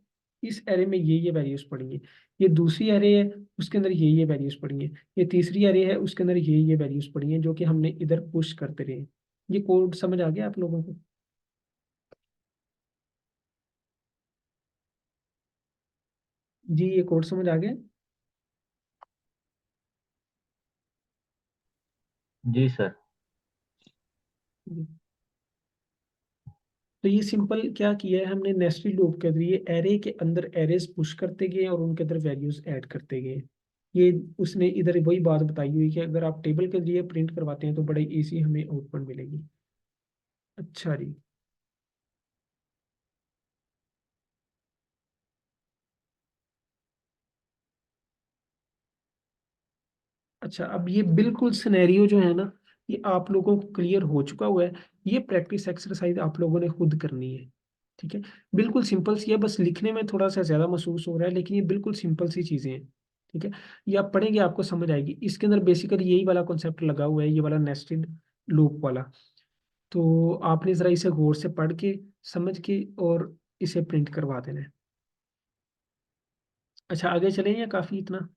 इस एरे में ये वैल्यूज पढ़ेंगे। ये दूसरी एरे है, उसके अंदर ये वैल्यूज पढ़ेंगे। ये तीसरी एरे है, उसके अंदर ये वैल्यूज पढ़ेंगे, जो कि हमने इधर पुश करते रहे। ये कोड समझ आ गया आप लोगों को? जी ये कोड समझ आ गया? जी सर। तो ये सिंपल क्या किया है हमने, नेस्टेड लूप के जरिए एरे के अंदर एरेज पुश करते गए और उनके अंदर वैल्यूज ऐड करते गए। ये उसने इधर वही बात बताई हुई कि अगर आप टेबल के जरिए प्रिंट करवाते हैं तो बड़े इजी हमें आउटपुट मिलेगी। अच्छा जी। अच्छा अब ये बिल्कुल सिनेरियो जो है ना, ये आप लोगों को क्लियर हो चुका हुआ है। ये प्रैक्टिस एक्सरसाइज आप लोगों ने खुद करनी है, ठीक है। बिल्कुल सिंपल सी है, बस लिखने में थोड़ा सा ज्यादा महसूस हो रहा है, लेकिन ये बिल्कुल सिंपल सी चीजें हैं, ठीक है। ये आप पढ़ेंगे आपको समझ आएगी। इसके अंदर बेसिकली यही वाला कॉन्सेप्ट लगा हुआ है, ये वाला नेस्टेड लूप वाला। तो आपने जरा इसे गौर से पढ़ के समझ के और इसे प्रिंट करवा देना है। अच्छा आगे चलें या काफी इतना?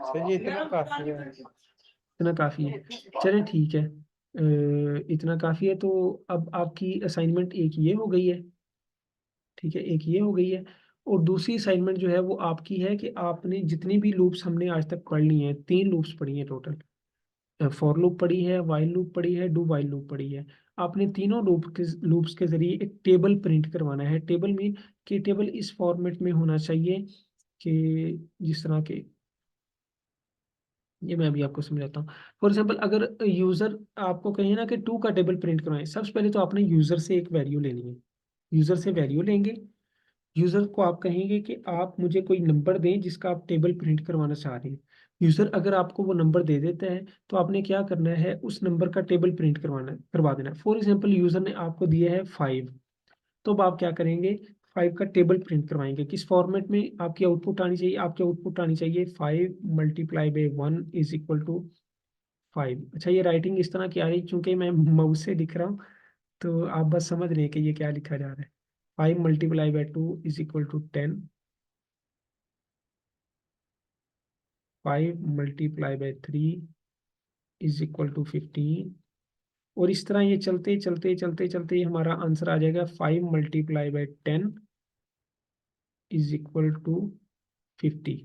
सर ये इतना काफी है। इतना काफी है, चलें ठीक है। इतना काफी है, तो अब आपकी असाइनमेंट एक ये हो गई है, ठीक है, एक ये हो गई है। और दूसरी असाइनमेंट जो है वो आपकी है कि आपने जितनी भी लूप्स हमने आज तक पढ़ ली हैं, 3 लूप्स पढ़ी हैं टोटल। फॉर लूप पढ़ी है, वाइल लूप पढ़ी है, डू वाइल लूप पढ़ी है। आपने तीनों लूप्स के जरिए एक टेबल प्रिंट करवाना है। टेबल में कि टेबल इस फॉर्मेट में होना चाहिए कि जिस तरह के, ये मैं अभी आपको समझाता हूँ। फॉर एग्जाम्पल अगर यूजर आपको कहे ना कि 2 का टेबल प्रिंट करवाएं, सबसे पहले तो आपने यूजर से एक वैल्यू लेनी है। यूजर से वैल्यू लेंगे, यूजर को आप कहेंगे कि आप मुझे कोई नंबर दें जिसका आप टेबल प्रिंट करवाना चाह रहे हैं। यूजर अगर आपको वो नंबर दे देता है, तो आपने क्या करना है, उस नंबर का टेबल प्रिंट करवा देना। फॉर एग्जाम्पल यूजर ने आपको दिया है 5, तो अब आप क्या करेंगे, 5 का टेबल प्रिंट करवाएंगे। किस फॉर्मेट में आपकी आउटपुट आनी चाहिए, आपकी आउटपुट आनी चाहिए 5 multiply by 1 is equal to 5। अच्छा ये राइटिंग इस तरह की आ रही है क्योंकि मैं माउस से लिख रहा हूँ, तो आप बस समझ रहे हैं कि ये क्या लिखा जा रहा है। 5 multiply by 2 is equal to 10, 5 multiply by 3 is equal to 15। और इस तरह ये चलते चलते चलते चलते हमारा आंसर आ जाएगा 5 multiply by 10 is equal to 50।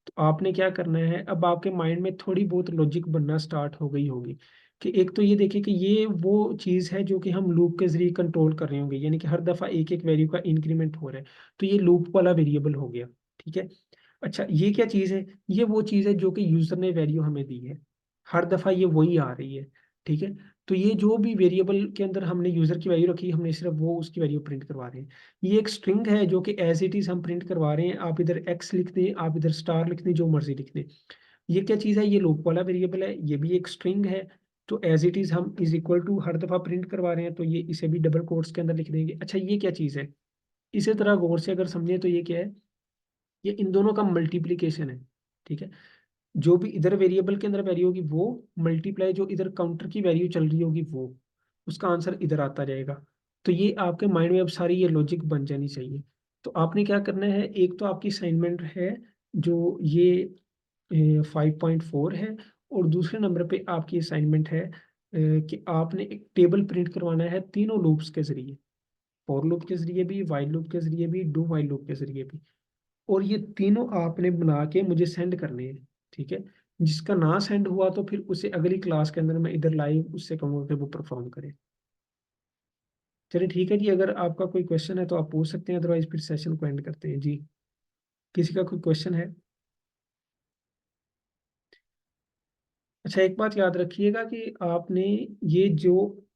तो आपने क्या करना है, अब आपके माइंड में थोड़ी बहुत लॉजिक बनना स्टार्ट हो गई होगी कि एक तो ये देखिए कि ये वो चीज़ है जो कि हम लूप के जरिए कंट्रोल कर रहे होंगे, यानी कि हर दफ़ा एक एक वैल्यू का इंक्रीमेंट हो रहा है। तो ये लूप वाला वेरिएबल हो गया, ठीक है। अच्छा ये क्या चीज़ है, ये वो चीज़ है जो कि यूज़र ने वैल्यू हमें दी है, हर दफ़ा ये वही आ रही है, ठीक है। तो ये जो भी वेरिएबल के अंदर हमने यूज़र की वैल्यू रखी, हमने सिर्फ वो उसकी वैल्यू प्रिंट करवा रहे हैं। ये एक स्ट्रिंग है जो कि एज इट इज़ हम प्रिंट करवा रहे हैं। आप इधर एक्स लिख दें, आप इधर स्टार लिख दें, जो मर्जी लिख दें। ये क्या चीज़ है, ये लूप वाला वेरिएबल है, ये भी एक स्ट्रिंग है। तो एज इट इज़ हम इज इक्वल टू हर दफ़ा प्रिंट करवा रहे हैं, तो ये इसे भी डबल कोट्स के अंदर लिख देंगे। अच्छा ये क्या चीज़ है, इसी तरह गौर से अगर समझे तो ये क्या है, ये इन दोनों का मल्टीप्लीकेशन है, ठीक है। जो भी इधर वेरिएबल के अंदर वैल्यू होगी वो मल्टीप्लाई जो इधर काउंटर की वैल्यू चल रही होगी वो, उसका आंसर इधर आता जाएगा। तो ये आपके माइंड में अब सारी ये लॉजिक बन जानी चाहिए। तो आपने क्या करना है, एक तो आपकी असाइनमेंट है जो ये 5.4 है, और दूसरे नंबर पे आपकी असाइनमेंट है कि आपने एक टेबल प्रिंट करवाना है तीनों लूप्स के जरिए, फॉर लूप के जरिए भी, वाइल लूप के जरिए भी, डू वाइल लूप के जरिए भी। और ये तीनों आपने बना के मुझे सेंड करने हैं, ठीक है। जिसका ना सेंड हुआ तो फिर उसे अगली क्लास के अंदर मैं इधर लाइव उससे कहूँगा कि वो परफॉर्म करे। चलिए ठीक है जी, अगर आपका कोई क्वेश्चन है तो आप पूछ सकते हैं, अदरवाइज फिर सेशन को एंड करते हैं जी। किसी का कोई क्वेश्चन है? अच्छा एक बात याद रखिएगा कि आपने ये जो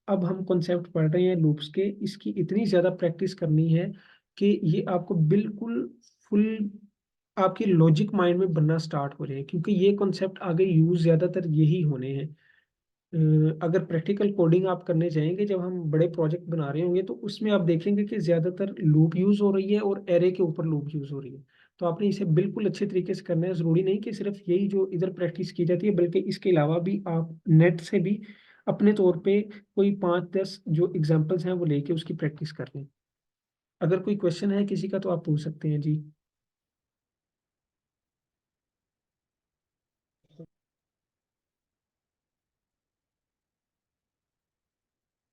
अब हम कॉन्सेप्ट पढ़ रहे हैं लूप्स के, इसकी इतनी ज़्यादा प्रैक्टिस करनी है कि ये आपको बिल्कुल फुल आपकी लॉजिक माइंड में बनना स्टार्ट हो रहे हैं, क्योंकि ये कॉन्सेप्ट आगे यूज ज़्यादातर यही होने हैं। अगर प्रैक्टिकल कोडिंग आप करने जाएंगे, जब हम बड़े प्रोजेक्ट बना रहे होंगे, तो उसमें आप देखेंगे कि ज्यादातर लूप यूज हो रही है और एरे के ऊपर लूप यूज हो रही है। तो आपने इसे बिल्कुल अच्छे तरीके से करना है। जरूरी नहीं कि सिर्फ यही जो इधर प्रैक्टिस की जाती है, बल्कि इसके अलावा भी आप नेट से भी अपने तौर पे कोई 5-10 जो एग्जाम्पल्स हैं वो लेके उसकी प्रैक्टिस कर लें। अगर कोई क्वेश्चन है किसी का तो आप पूछ सकते हैं जी।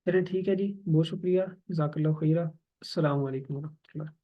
चलिए ठीक है जी, बहुत शुक्रिया। जज़ाकल्लाह खैरा। अस्सलाम वालेकुम वरहमतुल्लाह।